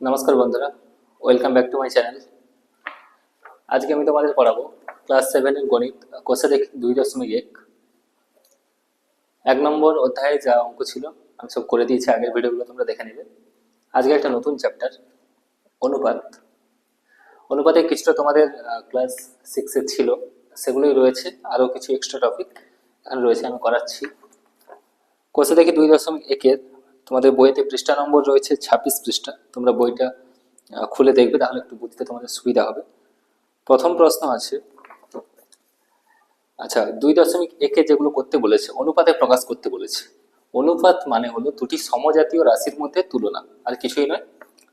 নমস্কার বন্ধুরা, welcome back to my channel. আজকে আমি তোমাদের পড়াবো ক্লাস 7 এর গণিত কোষারেখ 2.1। 1 নম্বর অধ্যায়ে যা অঙ্ক ছিল আমি সব করে দিয়েছি, আগের ভিডিওগুলো তোমরা দেখে নেবে। আজকে একটা নতুন চ্যাপ্টার, অনুপাত। অনুপাতে কিছুটা তোমাদের ক্লাস 6 এর ছিল, সেগুলোই রয়েছে। আরও কিছু এক্সট্রা টপিক এখানে রয়েছে, আমি করাচ্ছি। কোষারেখ 2.1-এর তোমাদের বইতে পৃষ্ঠা নম্বর রয়েছে 26 পৃষ্ঠা। তোমরা বইটা খুলে দেখবে, তাহলে একটু বুঝতে তোমাদের সুবিধা হবে। প্রথম প্রশ্ন আছে, আচ্ছা 2.1-এ যেগুলো করতে বলেছে, অনুপাতে প্রকাশ করতে বলেছে। অনুপাত মানে হলো দুটি সমজাতীয় রাশির মধ্যে তুলনা, আর কিছুই নয়।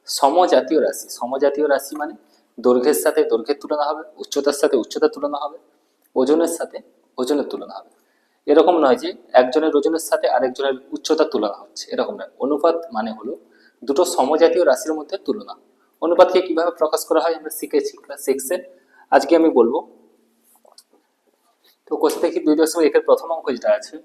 সমজাতীয় রাশি, সমজাতীয় রাশি মানে দৈর্ঘ্যের সাথে দৈর্ঘ্যের তুলনা হবে, উচ্চতার সাথে উচ্চতার তুলনা হবে, ওজনের সাথে ওজনের তুলনা হবে। এরকম নয় যে একজনের ওজনের সাথে আরেকজনের উচ্চতার তুলনা হচ্ছে, এরকম নয়। অনুপাত মানে হলো দুটো সমজাতীয় রাশির মধ্যে তুলনা। অনুপাতকে কিভাবে প্রকাশ করা হয় আমরা শিখেছি ক্লাস 6-এ। আজকে আমি বলবো। তো কোষে দেখি 2.1-এর প্রথম অঙ্ক যেটা আছে,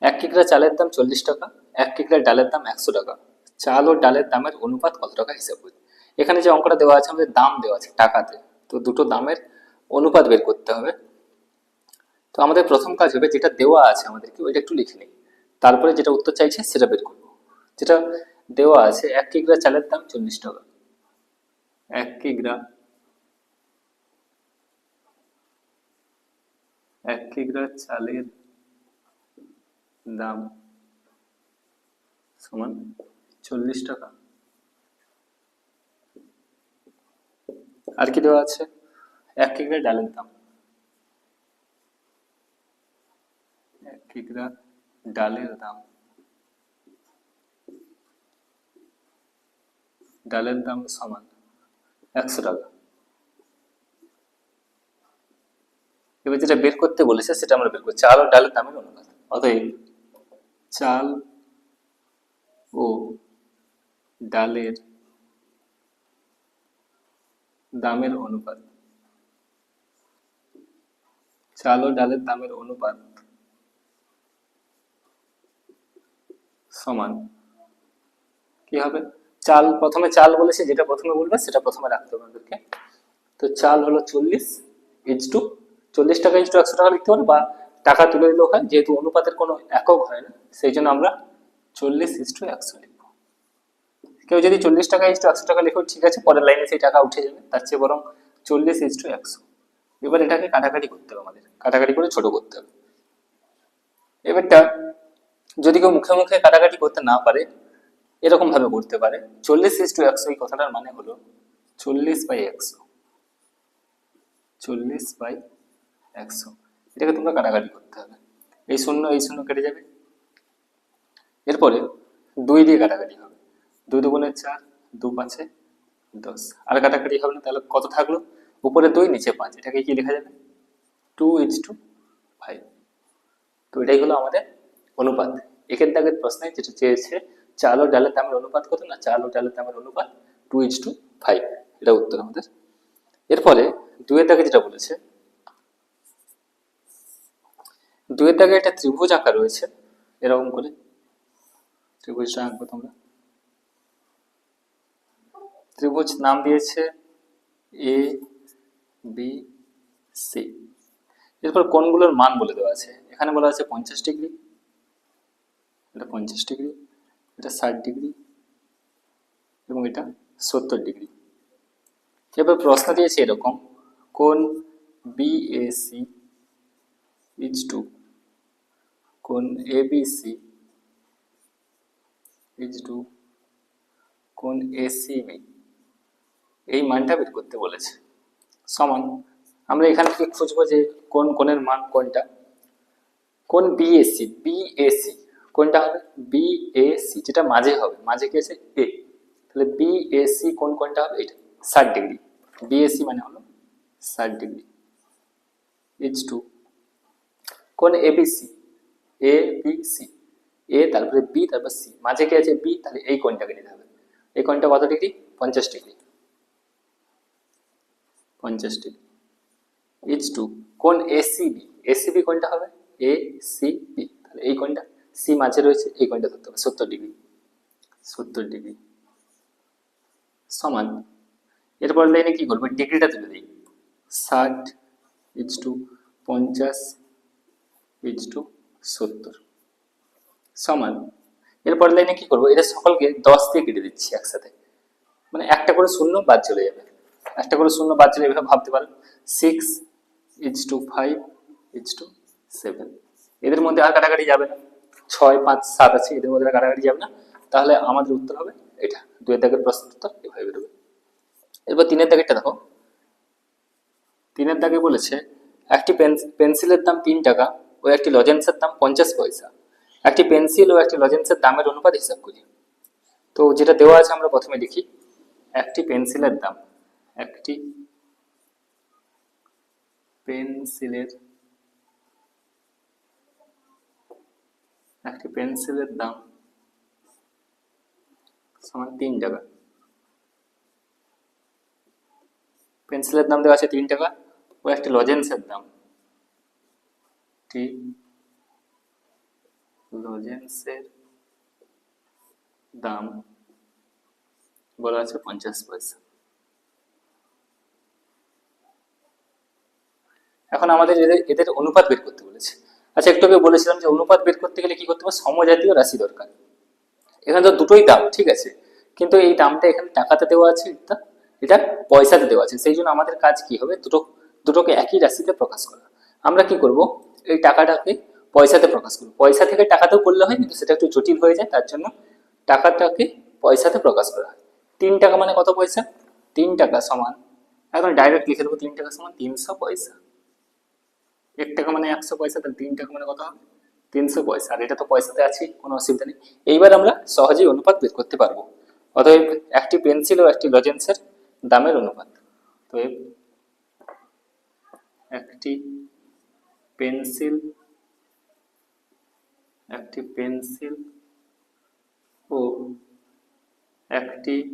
1 কিগ্রা চালের দাম 40 টাকা, 1 কিগ্রা ডালের দাম 100 টাকা। চাল ও ডালের দামের অনুপাত কত টাকা হিসাব করি। এখানে যে অঙ্কটা দেওয়া আছে আমাদের দাম দেওয়া আছে টাকাতে, তো দুটো দামের অনুপাত বের করতে হবে। তো আমাদের প্রথম কাজ হবে, যেটা দেওয়া আছে আমাদেরকে ওইটা একটু লিখে নিই, তারপরে যেটা উত্তর চাইছে সেটা বের করবো। যেটা দেওয়া আছে 1 কিগ্রা চালের দাম 40 টাকা, 1 কিগ্রা 1 কিগ্রা চালের দাম সমান 40 টাকা। আর কি দেওয়া আছে, 1 কিগ্রা ডালের দাম, 1 কিগ্রা ডালের দাম, ডালের দাম সমান 100 টাকা। এবার যেটা বের করতে বলেছে সেটা আমরা বের করব, চাল ও ডালের দামের অনুপাত। অতএব চাল ও ডালের দামের অনুপাত, চাল ও ডালের দামের অনুপাত সমান কি হবে, চাল প্রথমে চাল বলেছে, যেটা প্রথমে বলবে সেটা প্রথমে রাখতে হবে আমাদেরকে। তো চাল হলো 40 ইজ টু 40 টাকা ইজ টু 100 টাকা লিখতে পারো, বা টাকা তুলে দিলেও হয়, যেহেতু অনুপাতের কোনো একক হয় না সেই জন্য আমরা 40 ইজ টু 100 লিখবো। কেউ যদি 40 টাকা ইজ টু 100 টাকা লিখো ঠিক আছে, পরের লাইনে সেই টাকা উঠে যাবে, তার চেয়ে বরং 40 ইজ টু 100। এবার এটাকে কাটাকাটি করতে হবে, আমাদের কাটাকাটি করে ছোট করতে হবে। এবারটা যদি কেউ মুখে মুখে কাটাকাটি করতে না পারে, এরকম ভাবে করতে পারে, 40 ইজ টু 100 এই কথাটার মানে হলো 40/100, 40/100। এটাকে তোমরা কাটাকাটি করতে হবে, এই শূন্য কেটে যাবে। এরপরে 2 দিয়ে কাটাকাটি হবে, 2 দুগুণে 4, 2 পাঁচে 10। আর কাটাকাটি হবে না, তাহলে কত থাকলো, উপরে 2 নিচে 5, এটাকে কি লেখা যাবে 2:5। তো এটাই হলো আমাদের অনুপাত। এখান দাগের প্রশ্নে যেটা চেয়েছে চাল ও ডালের দামের অনুপাত কত, না চাল ও ডালের দামের অনুপাত 2:5, এটা উত্তর আমাদের। এরপরে 2 এর দাগে যেটা বলেছে, 2 এর দাগে একটা ত্রিভুজ আঁকা রয়েছে, এরকম করে ত্রিভুজটা আঁকবো তোমরা। ত্রিভুজ নাম দিয়েছে এ বি সি। এরপর কোণগুলোর মান বলে দেওয়া আছে, এখানে বলা আছে 50 ডিগ্রি, এটা 50 ডিগ্রি, এটা 60 ডিগ্রি এবং এটা 70 ডিগ্রি। এবার প্রশ্ন দিয়েছে এরকম, কোণ বিএসি ইজ টু কোণ এবিসি ইজ টু কোণ এসিবি, এই মানটা বের করতে বলেছে। সমান আমরা এখানে কি খুঁজবো যে কোন কোণের মান কোনটা। কোণ বিএসি, বিএসি কোনটা হবে, বিএসি যেটা মাঝে হবে, মাঝে কি আছে এ, তাহলে বিএসি কোন কোনটা হবে, এটা 60 ডিগ্রি। বিএসি মানে হলো 60 ডিগ্রি ইজ টু কোণ এবিসি, এ বি সি, এ তারপরে বি তারপর সি, মাঝে কি আছে বি, তাহলে এই কোণটাকে নিতে হবে। এই কোণটা কত degree, 50 degree, 50 degree is to কোণ এসিবি, এসিবি কোনটা হবে এ সি বি, তাহলে এই কোণটা সি মাঝে রয়েছে, এই কোণটা ধরতে হবে 70 ডিগ্রি। 70 ডিগ্রি সমান, এরপর লাইনে কি করবো, ডিগ্রিটা তুলে দিই, 60 ইজ টু 50 ইজ টু 70 সমান, এরপর লাইনে কি করবো, এদের সকলকে 10 দিয়ে কেটে দিচ্ছি একসাথে, মানে একটা করে শূন্য বাদ চলে যাবে, একটা করে শূন্য বাদ চলে এভাবে ভাবতে পারেন, 6 ইজ টু 5 ইজ টু 7, এদের মধ্যে আর কাটাকাটি যাবে না, 6 5 7 আছে, এদের মধ্যে আর কাটাকাটি যাবে না, তাহলে আমাদের উত্তর হবে এটা, 2 এর দাগের প্রশ্ন উত্তর এভাবে বেরোবে। এরপর 3 এর দাগেরটা দেখো, 3 এর দাগে বলেছে একটি পেন্সিলের দাম 3 টাকা ও একটি লজেন্সের দাম 50 পয়সা, একটি পেন্সিল ও একটি লজেন্সের দামের অনুপাত হিসাব করি। তো যেটা দেওয়া আছে আমরা প্রথমে লিখি, একটি পেন্সিলের দাম, একটি পেন্সিলের দাম সমান 3 টাকা, পেন্সিলের দাম দেওয়া আছে 3 টাকা ও একটি লজেন্সের দাম, লজেন্সের দাম বলা আছে 50 পয়সা। এখন আমাদের এদের অনুপাত বের করতে বলেছে। আচ্ছা, একটু আগে বলেছিলাম যে অনুপাত বের করতে গেলে কি করতে হবে, সমজাতীয় রাশি দরকার। এখানে তো দুটোই দাম, ঠিক আছে, কিন্তু এই দামটা এখানে টাকাতে দেওয়া আছে, এটা পয়সাতে দেওয়া আছে, সেই জন্য আমাদের কাজ কি হবে, দুটোকে একই রাশিতে প্রকাশ করা। আমরা কি করব, এই টাকাটাকে পয়সাতে প্রকাশ করব, পয়সা থেকে টাকাতেও করলে হয় কিন্তু সেটা একটু জটিল হয়ে যায়, তার জন্য টাকাটাকে পয়সাতে প্রকাশ করা হয়। 3 টাকা মানে কত পয়সা, 3 টাকা সমান, এখন ডাইরেক্ট লিখে দেবো 3 টাকা সমান 300 পয়সা। 1 টাকা মানে 100 পয়সা, তাহলে 3 টাকা মানে কত হবে, 300 পয়সা, আর এটা তো পয়সাতে আছে, কোনো অসুবিধা নেই। এইবার আমরা সহজেই অনুপাত বের করতে পারবো। অতএব একটি পেন্সিল ও একটি লজেন্সের দামের অনুপাত, অতএব একটি পেন্সিল ও একটি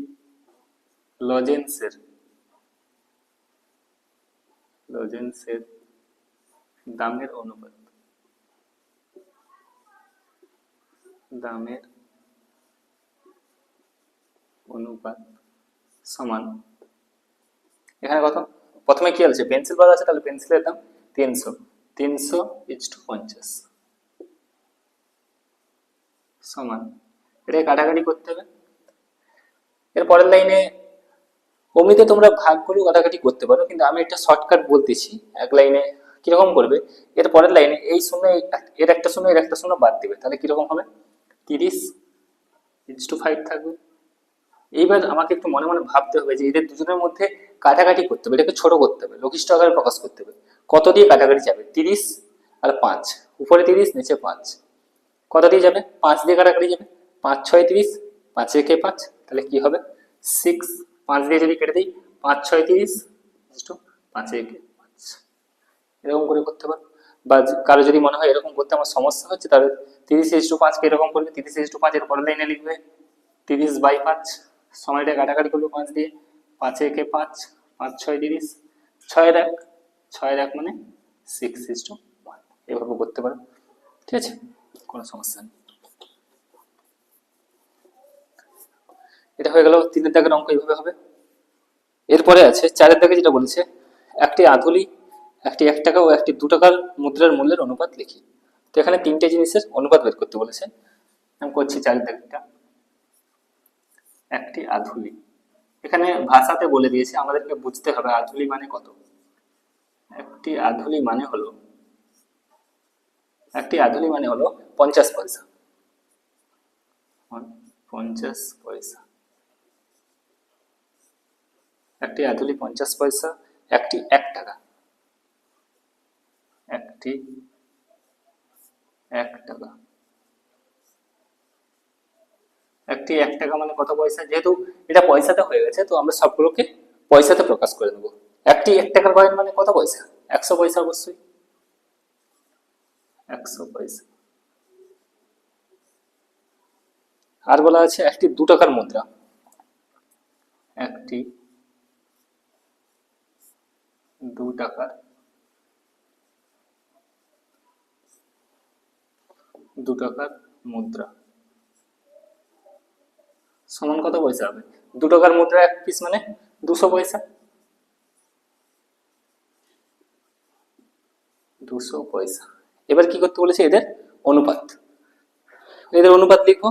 লজেন্সের দামের অনুপাত সমান, এখানে কত, প্রথমে কি আছে, পেন্সিল বলা আছে, তাহলে পেন্সিলের দাম 300 ইজ টু 50 সমান, এটা কাটাকাটি করতে হবে। এর পরের লাইনে অমনিতে তোমরা ভাগগুলো কাটাকাটি করতে পারো, কিন্তু আমি একটা শর্টকাট বলতেছি এক লাইনে কিরকম করবে। এর পরের লাইনে এই শূন্য এর একটা শূন্য এর একটা শূন্য বাদ দিবে, তাহলে কিরকম হবে, 30 ইজ টু 5 থাকবে। এইবার আমাকে একটু মনে মনে ভাবতে হবে যে এদের দুজনের মধ্যে কাটাকাটি করতে হবে, এটাকে ছোট করতে হবে, লঘিষ্ঠ আকারে প্রকাশ করতে হবে। কত দিয়ে কাটাকাটি যাবে, 30 আর 5, উপরে 30 নিচে 5, কত দিয়ে যাবে, 5 দিয়ে কাটাকাটি যাবে, 5 6 30, 5 একে 5, তাহলে কি হবে 6, 5 দিয়ে যদি কেটে দিই, 5 6 30, 5 একে 5, এরকম করে করতে পারো। বা কারো যদি মনে হয় এরকম করতে আমার সমস্যা হচ্ছে, তাহলে 30:5 কে এরকম করবে, 30:5 এর পরের লাইনে লিখবে 30/5, সময়টা কাটাকাটি করবে 5 দিয়ে, 5 একে 5, 5 6 30, 6 এর 1 মানে 6:1, এভাবে করতে পারো, ঠিক আছে, কোনো সমস্যা নেই। এটা হয়ে গেল 3 দাগের অঙ্ক, এইভাবে হবে। এরপরে আছে 4 দাগে, যেটা বলেছে একটি আধুলি, একটি 1 টাকা ও একটি 2 টাকার মুদ্রার মূল্যের অনুপাত লিখি। তো এখানে 3টে জিনিসের অনুপাত বের করতে বলেছে, আমি করছি 4 দাগটা। একটি আধুলি, এখানে ভাষাতে বলে দিয়েছে, আমাদেরকে বুঝতে হবে আধুলি মানে কত। একটি আধুলি মানে হলো 50 পয়সা, 50 পয়সা, একটি আধুলি 50 পয়সা, একটি 1 টাকা, একটি 1 টাকা, একটি 1 টাকা মানে কত পয়সা, যেহেতু এটা পয়সাতে হয়ে গেছে তো আমরা সবগুলোকে পয়সাতে প্রকাশ করে দেবো। একটি 1 টাকার কয়েন মানে কত পয়সা, 100 পয়সা, অবশ্যই 100 পয়সা। আর বলা আছে একটি 2 টাকার মুদ্রা, একটি 2 টাকার মুদ্রা, সমান কত পয়সা হবে? 2 টাকার মুদ্রা 1 পিস মানে 200 পয়সা। 200 পয়সা। এবার কি করতে বলেছে? এদের অনুপাত। এদের অনুপাত লিখবো।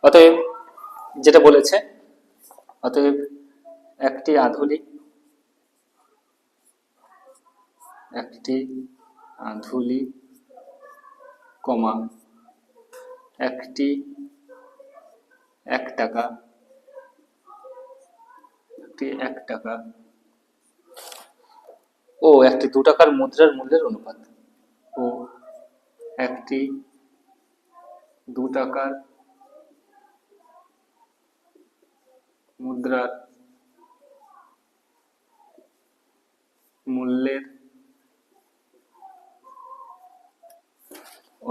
অতএব যেটা বলেছে, অতএব একটি আধুলি কমা একটি 1 টাকা, একটি 1 টাকা ও একটি 2 টাকার মুদ্রার মূল্যের অনুপাত, ও একটি 2 টাকার মুদ্রার মূল্যের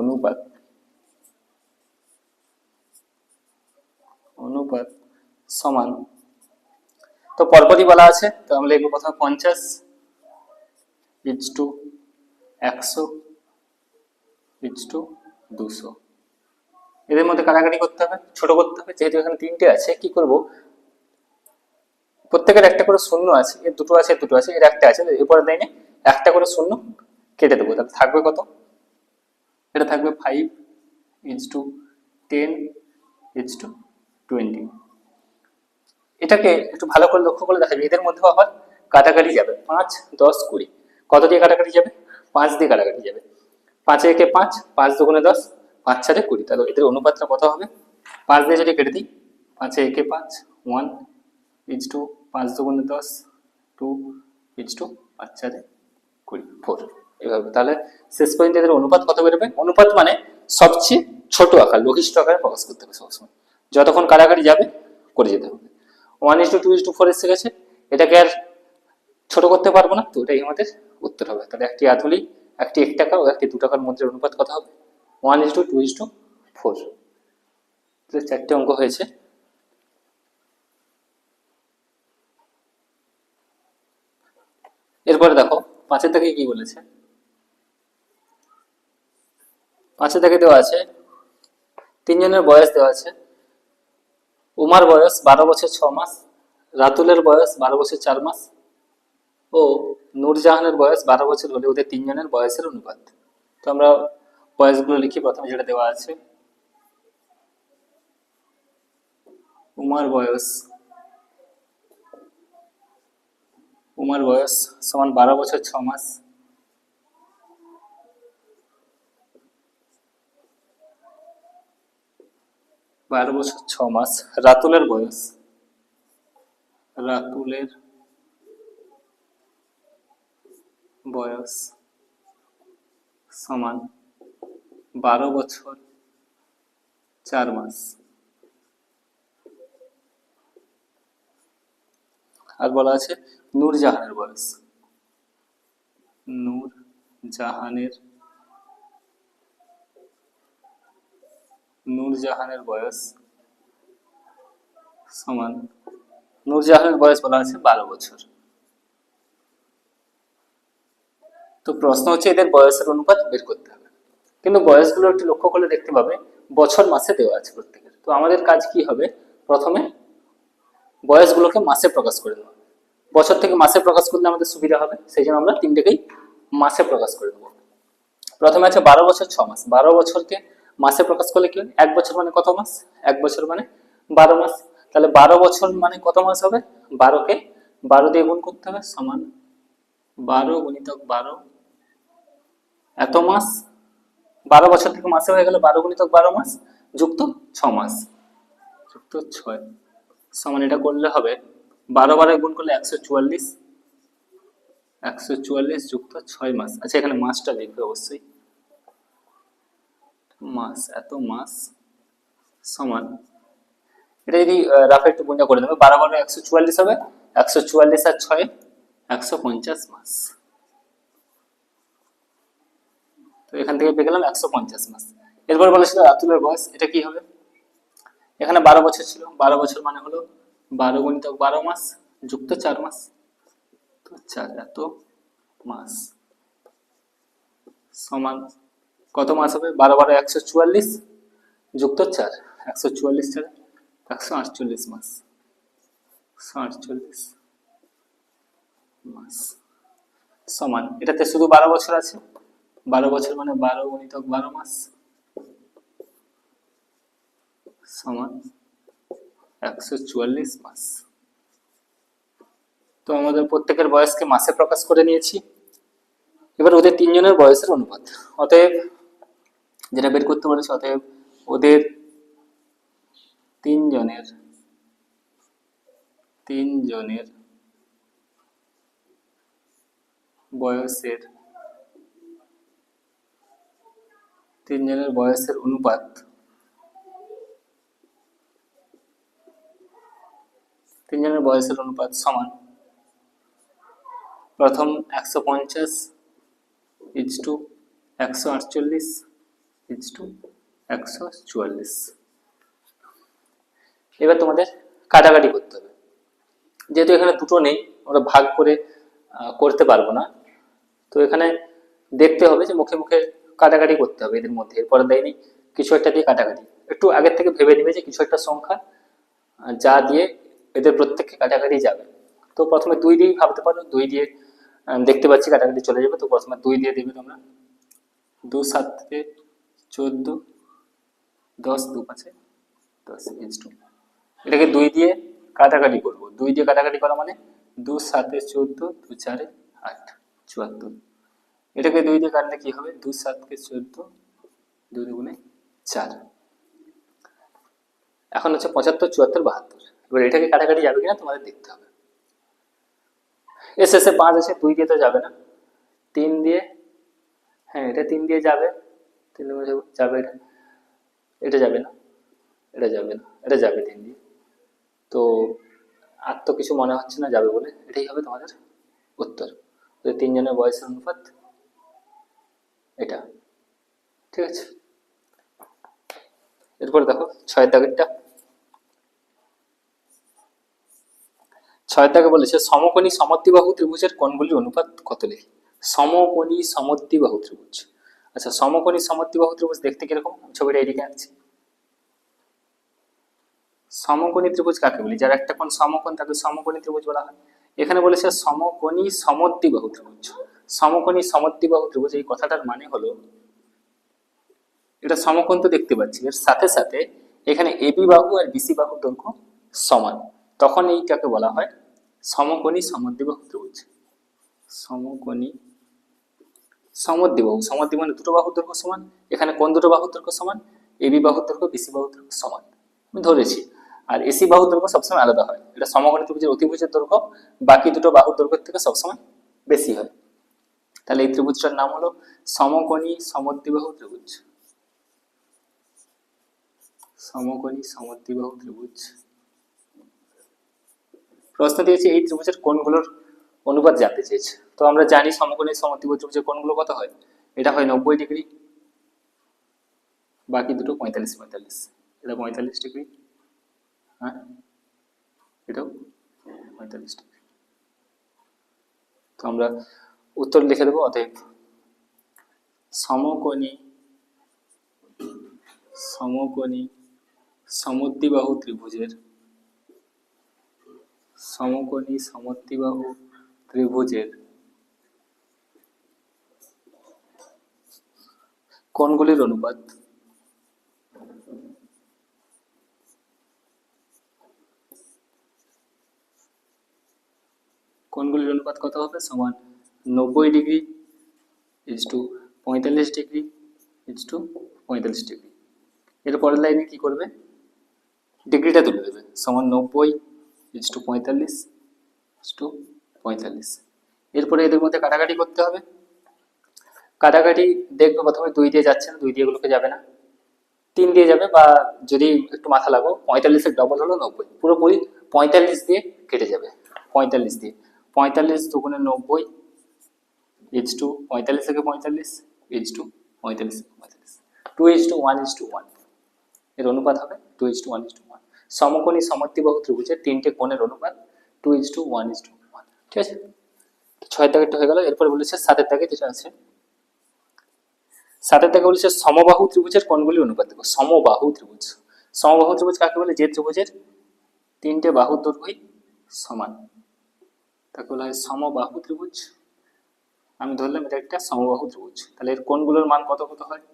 অনুপাত সমান। তো পরপরই বলা আছে, তো আমরা লিখবো প্রথমে 50 ইজ টু 100 ইজ টু 200। এদের মধ্যে কাটাকাটি করতে হবে, ছোট করতে হবে। যেহেতু এখানে 3টে আছে, কি করব? প্রত্যেকের একটা করে শূন্য আছে, এর দুটো আছে, এর দুটো আছে, এর একটা আছে, এরপরে দেয় না একটা করে শূন্য কেটে দেবো। তাহলে থাকবে কত? এটা থাকবে 5 ইজ টু 10 ইজ টু 20। এটাকে একটু ভালো করে লক্ষ্য করলে দেখা যাবে এদের মধ্যে আবার কাটাকাটি যাবে। 5, 10, 20 কত দিয়ে কাটাকাটি যাবে? 5 দিয়ে কাটাকাটি যাবে। 5 একে 5, 5 দুগুণে 10, 5 4 20। তাহলে এদের অনুপাতটা কত হবে? 5 দিয়ে যদি কেটে দিই, 5 একে 5, 1 ইজ টু 5 দুগুণে 10, 2 ইজ টু 5 4 20, 4। এভাবে তাহলে শেষ পর্যন্ত এদের অনুপাত কত বেরোবে? অনুপাত মানে সবচেয়ে ছোট আকার, লঘিষ্ঠ আকারে প্রকাশ করতে হবে সবসময়। যতক্ষণ কাটাকাটি যাবে করে যেতে হবে। 1:2:4 এসে গেছে, এটাকে আর ছোট করতে পারবো না, তো এটাই আমাদের উত্তর হবে। তাহলে একটি আধুলি, একটি 1 টাকা ও একটি 2 টাকার মধ্যে অনুপাত কত হবে? 1:2:4। 4টে অঙ্ক হয়েছে। এরপরে দেখো 5 থেকে কি বলেছে? 5 থেকে দেওয়া আছে 3 জনের বয়স দেওয়া আছে। উমার বয়স 12 বছর 6 মাস, রাতুলের বয়স 12 বছর 4 মাস ও নূরজাহানের বয়স 12 বছর হলে ওদের 3 জনের বয়সের অনুপাত। তো আমরা বয়সগুলো লিখি। প্রথমে যেটা দেওয়া আছে, উমার বয়স সমান 12 বছর 6 মাস, 12 বছর 6 মাস। রাতুলের বয়স সমান 12 বছর 4 মাস। আর বলা আছে নূরজাহানের বয়স সমান, নূরজাহানের বয়স বলা আছে 12 বছর। তো প্রশ্ন হচ্ছে এদের বয়সের অনুপাত বের করতে হবে। কিন্তু বয়সগুলো একটু লক্ষ্য করলে দেখতে পাবে বছর মাসে দেওয়া আছে প্রত্যেকের। তো আমাদের কাজ কি হবে? প্রথমে বয়সগুলোকে মাসে প্রকাশ করে দেবো। বছর থেকে মাসে প্রকাশ করলে আমাদের সুবিধা হবে, সেই জন্য আমরা 3টেকেই মাসে প্রকাশ করে দেবো। প্রথমে আছে 12 বছর 6 মাস। 12 বছরকে মাসে প্রকাশ করলে কি হয়? 1 বছর মানে কত মাস? 1 বছর মানে 12 মাস। তাহলে 12 বছর মানে কত মাস হবে? 12কে 12 দিয়ে গুণ করতে হবে, সমান 12 গুণিতক 12 এত মাস। 12 বছর থেকে মাসে হয়ে গেল 12 গুণিতক 12 মাস যুক্ত 6 মাস যুক্ত 6 সমান, এটা করলে হবে 12 12 গুণ করলে 144, 144 যুক্ত 6 মাস। আচ্ছা, এখানে মাসটা লিখবে অবশ্যই, মাস, এত মাস সমান, এটা যদি রাফে একটু গুণটা করে দেবে, 12 12 144 হবে, 144 আর 6 150 মাস। তো এখান থেকে পেয়ে গেলাম 150 মাস। এরপর বলেছিল রাতুলের বয়স, এটা কি হবে? এখানে 12 বছর ছিল, 12 বছর মানে হলো 12 গুণিতক 12 মাস যুক্ত 4 মাস, তো 4 এত মাস সমান কত মাস হবে? 12 12 144 যুক্ত 4, 144 4 148 মাস, 148 মাস সমান, এটাতে শুধু 12 বছর আছে, 12 বছর মানে 12 গুণিতক 12 মাস সমান 144 মাস। তো আমাদের প্রত্যেকের বয়সকে মাসে প্রকাশ করে নিয়েছি। এবার ওদের তিনজনের বয়সের অনুপাত, অতএব যেটা বের করতে বলেছে, অতএব ওদের তিনজনের বয়সের অনুপাত সমান প্রথম 150 ইজটু 148 ইজটু 144। এবার তোমাদের কাটাকাটি করতে হবে, যেহেতু এখানে দুটো নেই আমরা ভাগ করে করতে পারবো না, তো এখানে দেখতে হবে যে মুখে মুখে কাটাকাটি করতে হবে এদের মধ্যে। এরপরে দেয়নি কিছু একটা দিয়ে কাটাকাটি, একটু আগের থেকে ভেবে নিবে যে কিছু একটা সংখ্যা যা দিয়ে এদের প্রত্যেককে কাটাকাটি যাবে। তো প্রথমে 2 দিয়েই ভাবতে পারো, 2 দিয়ে দেখতে পাচ্ছি কাটাকাটি চলে যাবে, তো প্রথমে 2 দিয়ে দেবে তোমরা। 2 7 14, 10 2 5 10 ইজটু, এটাকে 2 দিয়ে কাটাকাটি করবো। 2 দিয়ে কাটাকাটি করা মানে 2 7 14, 2 4 8 74। এটাকে 2 দিয়ে কাটলে কি হবে? 2 7 14, 2 দুগুণে 4। এখন হচ্ছে 75 74 72। এবার এটাকে কাটাকাটি যাবে কিনা তোমাদের দেখতে হবে। এস এসে 5 আছে, 2 দিয়ে তো যাবে না, 3 দিয়ে, হ্যাঁ এটা 3 দিয়ে যাবে, 3 দিয়ে যাবে, এটা যাবে না, এটা যাবে না, এটা যাবে 3 দিয়ে। তো আর তো কিছু মনে হচ্ছে না যাবে বলে, এটাই হবে তোমাদের উত্তর। তিনজনের বয়সের অনুপাত এটা, ঠিক আছে। এরপর দেখো 6 দাগেরটা। 6 দাগে বলেছে সমকোণী সমদ্বিবাহু ত্রিভুজের কোণগুলির অনুপাত কত লিখি। সমকোণী সমদ্বিবাহু ত্রিভুজ, আচ্ছা সমকোণী সমদ্বিবাহু ত্রিভুজ দেখতে কিরকম, ছবিটা এইদিকে আনছি। সমকোণী ত্রিভুজ কাকে বলি? যার একটা কোণ সমকোণ তাকে সমকোণী ত্রিভুজ বলা হয়। এখানে বলেছে সমকোণী সমদ্বিবাহু ত্রিভুজ। সমকোণী সমদ্বিবাহু ত্রিভুজ এই কথাটার মানে হলো, এটা সমকোণ তো দেখতে পাচ্ছি, এর সাথে সাথে এখানে এবি বাহু আর বিসি বাহুর দৈর্ঘ্য সমান, তখন এইটাকে বলা হয় সমকোণী সমদ্বিবাহু ত্রিভুজ। সমকোণী সমদ্বিবাহু, সমদ্বি মানে দুটো বাহুর দৈর্ঘ্য সমান, এখানে কোন দুটো বাহুর দৈর্ঘ্য সমান? এবি বাহুর দৈর্ঘ্য বিসি বাহুর দৈর্ঘ্য সমান, আমি ধরেছি। আর এসি বাহুর দৈর্ঘ্য সবসময় আলাদা হয়, এটা সমকোণী ত্রিভুজের অতিভুজের দৈর্ঘ্য বাকি দুটো বাহুর দৈর্ঘ্যের থেকে সবসময় বেশি হয়। তাহলে এই ত্রিভুজটার নাম হলো সমকোণী সমদ্বিবাহু ত্রিভুজ। সমকোণী সমদ্বিবাহু ত্রিভুজ। প্রশ্ন দিয়েছে এই ত্রিভুজের কোণগুলোর অনুপাত জানতে চেয়েছে। তো আমরা জানি সমকোণী সমদ্বিবাহু ত্রিভুজের কোণগুলো কত হয়, এটা হয় 90 ডিগ্রি, বাকি দুটো 45 45, এটা 45 ডিগ্রি, হ্যাঁ এটাও 45 ডিগ্রি। তো আমরা উত্তর লিখে দেবো, অতএব সমকোণী সমদ্বিবাহু ত্রিভুজের কোণগুলির অনুপাত কত হবে? সমান 90 ডিগ্রি ইজটু 45 ডিগ্রি ইজটু 45 ডিগ্রি। এর পরের লাইনে কি করবে? ডিগ্রিটা তুলে দেবে, সমান 90 ইজটু 45 ইজটু 45। এরপরে এদের মধ্যে কাটাকাটি করতে হবে। কাটাকাটি দেখবে প্রথমে 2 দিয়ে যাচ্ছে না, 2 দিয়ে এগুলোকে যাবে না, 3 দিয়ে যাবে, বা যদি একটু মাথা লাগো 45 এর ডবল হলো 90, পুরোপুরি 45 দিয়ে কেটে যাবে। 45 দিয়ে 45 দুগুণে 90 ইজটু 45 থেকে 45 ইজটু 45 থেকে 45, 2:1:1 এর অনুপাত হবে 2:1:1। সমকোণী সমদ্বিবাহু ত্রিভুজের তিনটে কোণের অনুপাত 2:1:1, ঠিক আছে। 6 দাগেরটা হয়ে গেল। এরপর বলেছে 7 দাগে যেটা আছে, 7 দাগে বলেছে সমবাহু ত্রিভুজের কোণগুলির অনুপাত দেখো। সমবাহু ত্রিভুজ, সমবাহু ত্রিভুজ কাকে বলে? যে ত্রিভুজের তিনটে বাহুর দৈর্ঘ্যই সমান, তাকে বলা হয় সমবাহু ত্রিভুজ। আমি ধরলাম এটা একটা সমবাহু ত্রিভুজ, তাহলে এর কোণগুলোর মান কত কত হয়?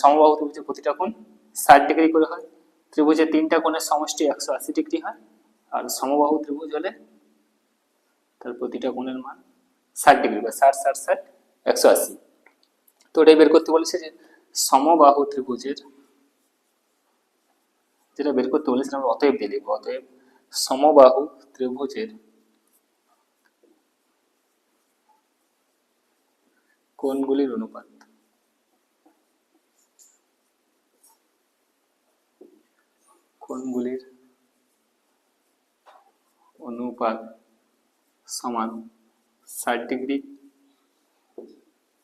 সমবাহু ত্রিভুজের প্রতিটা কোণ 60 ডিগ্রি করে হয়, ত্রিভুজের তিনটা কোণের সমষ্টি 180 ডিগ্রি হয়, আর সমবাহু ত্রিভুজ হলে তার প্রতিটা কোণের মান 60 ডিগ্রি বা 60 60 60 180। তো এটাই বের করতে বলেছে যে সমবাহু ত্রিভুজের, যেটা বের করতে বলেছে আমরা অতএব দিয়ে লিখবো, অতএব সমবাহু ত্রিভুজের কোণগুলির অনুপাত, কোণগুলির অনুপাত সমান 60 degree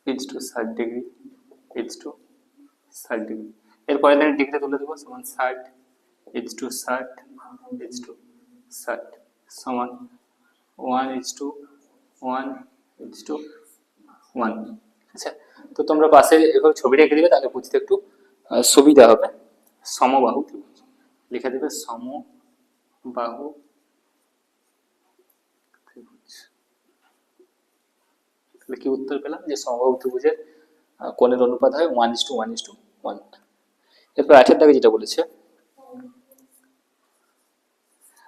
is to 60 degree is to 60 degree. এরপরে ডিগ্রি তুলে দেবো, সমান 60 ইজ টু 60 ইজ টু 60 সমান 1 ইজ টু 1 ইজ টু 1। আচ্ছা, তো তোমরা পাশে এভাবে ছবি রেখে দিবে, তাহলে বুঝতে একটু সুবিধা হবে। সমবাহু ত্রিভুজ লিখে দেবে, সমবাহু ত্রিভুজ। তাহলে কি উত্তর পেলাম? যে সমবাহু ত্রিভুজের কোণের অনুপাত হয় 1:1:1। এরপর 8 দাগে যেটা বলেছে,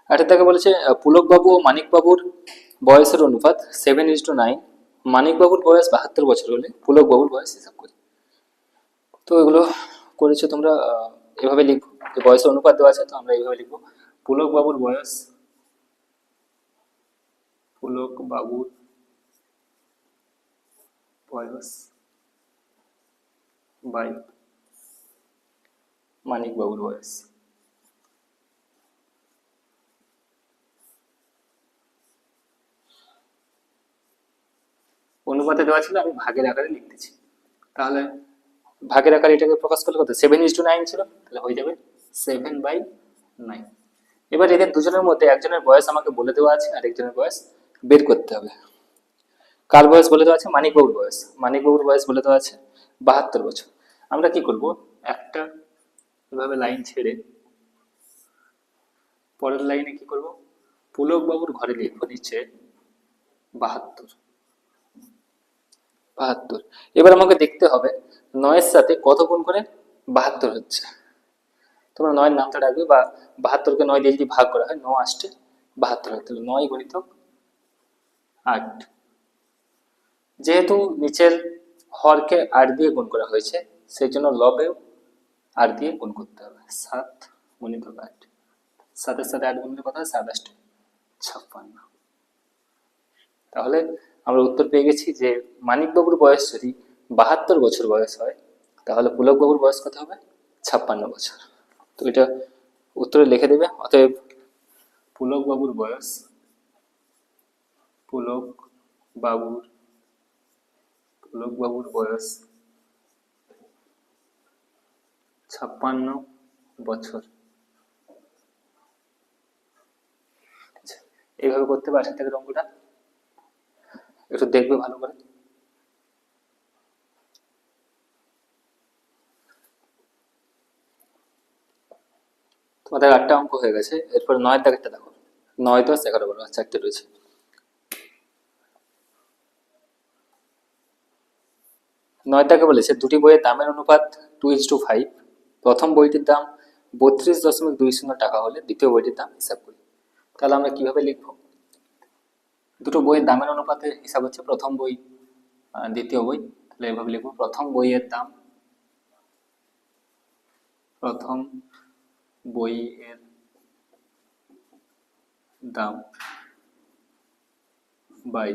8 দাগে বলেছে পুলকবাবু ও মানিকবাবুর বয়সের অনুপাত 7:9। মানিকবাবুর বয়স 72 বছর হলে পুলকবাবুর বয়স হিসাব করি। তো এগুলো করেছে তোমরা এভাবে লিখবো, যে বয়সের অনুপাত দেওয়া আছে, তো আমরা এইভাবে লিখবো, পুলকবাবুর বয়স, পুলকবাবুর বয়স বাই মানিকবাবুর বয়স। অনুপাতে দেওয়া ছিল, আমি ভাগের আকারে লিখতেছি। তাহলে ভাগের আকারে এটাকে প্রকাশ করলে কত? 7:9 ছিল, তাহলে হয়ে যাবে 7/9। এবার এদের দুজনের মধ্যে একজনের বয়স আমাকে বলে দেওয়া আছে, আর একজনের বয়স বের করতে হবে। কার বয়স বলে দেওয়া আছে? মানিকবাবুর বয়স। মানিকবাবুর বয়স বলে দেওয়া আছে 72 বছর। আমরা কি করব, একটা এভাবে লাইন ছেড়ে পরের লাইনে কি করব, পুলকবাবুর ঘরে লিখবো নিচে 72। এবার আমাকে দেখতে হবে 9-এর সাথে কত গুণ করে 72 হচ্ছে। তোমরা 9-এর নামটা রাখবে, বা 72কে 9 দিয়ে যদি ভাগ করা হয় 9×8=72 হয়, তাহলে 9×8। যেহেতু নিচের হরকে 8 দিয়ে গুণ করা হয়েছে, সেই জন্য লবেও 8 দিয়ে গুণ করতে হবে। 7×8, 7-এর সাথে 8 গুণ করলে কত হয়? 7×8=56। তাহলে আমরা উত্তর পেয়ে গেছি যে মানিকবাবুর বয়স যদি 72 বছর বয়স হয়, তাহলে পুলকবাবুর বয়স কত হবে? 56 বছর। তো এটা উত্তরে লিখে দেবে, অতএব পুলকবাবুর বয়স, পুলকবাবুর বয়স 56 বছর। এইভাবে করতে হবে 8 থেকে অঙ্কটা, একটু দেখবে ভালো করে। তোমাদের 8টা অঙ্ক হয়ে গেছে, এরপর 9-এর দাগেরটা দেখো। 9, 10, 11, 12, 4টে রয়েছে। 9 দাগে বলেছে দুটি বইয়ের দামের অনুপাত 2:5। প্রথম বইটির দাম 32.20 টাকা হলে দ্বিতীয় বইটির দাম হিসাব করি। তাহলে আমরা কিভাবে লিখবো? দুটো বইয়ের দামের অনুপাতের হিসাব হচ্ছে প্রথম বই দ্বিতীয় বই, তাহলে এভাবে লিখবো, প্রথম বইয়ের দাম বাই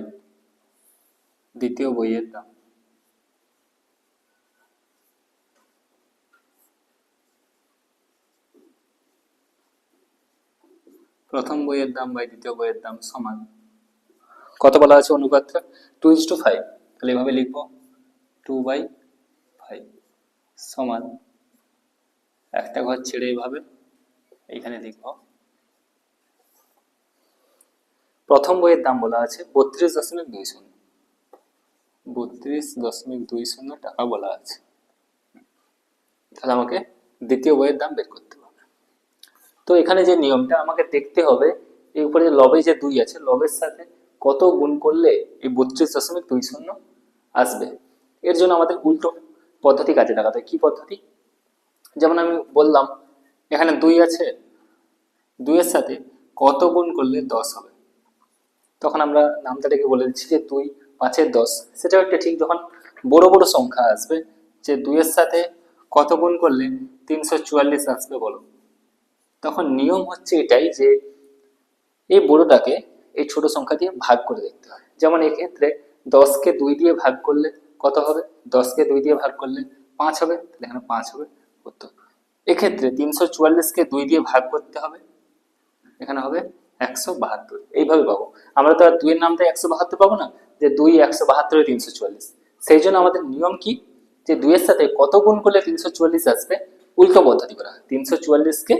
দ্বিতীয় বইয়ের দাম। প্রথম বইয়ের দাম বাই দ্বিতীয় বইয়ের দাম সমান কত বলা আছে অনুপাতটা? 2:5। তাহলে এভাবে লিখবো, 2/5 সমান, একটা ঘর ছেড়ে এভাবে এখানে লিখবো, প্রথম বইয়ের দাম বলা আছে 32.20 টাকা বলা আছে। তাহলে আমাকে দ্বিতীয় বইয়ের দাম বের করতে হবে। তো এখানে যে নিয়মটা আমাকে দেখতে হবে, এই উপরে যে লবে যে 2 আছে, লবের সাথে কত গুণ করলে এই 32.20 আসবে। এর জন্য আমাদের উল্টো পদ্ধতি কাজে লাগাতে হয়। কি পদ্ধতি? যেমন আমি বললাম এখানে 2 আছে, 2 এর সাথে কত গুণ করলে 10 হবে, তখন আমরা নামটা ডেকে বলে দিচ্ছি যে 2 5 10। সেটাও একটা ঠিক। যখন বড় বড় সংখ্যা আসবে, যে 2 এর সাথে কত গুণ করলে 344 আসবে বলো, তখন নিয়ম হচ্ছে এটাই যে এই বড়টাকে এই ছোট সংখ্যা দিয়ে ভাগ করে দেখতে হয়। যেমন এক্ষেত্রে 10কে 2 দিয়ে ভাগ করলে কত হবে? 10কে 2 দিয়ে ভাগ করলে 5 হবে, তাহলে এখানে 5 হবে উত্তর। এক্ষেত্রে 344কে 2 দিয়ে ভাগ করতে হবে, এখানে হবে 172। এইভাবে পাবো আমরা। তো আর 2 এর নামটা 172 পাবো না, যে 2 172 এর 344। সেই জন্য আমাদের নিয়ম কি, যে 2 এর সাথে কত গুণ করলে 344 আসবে, উল্টো পদ্ধতি করা হয়। 344কে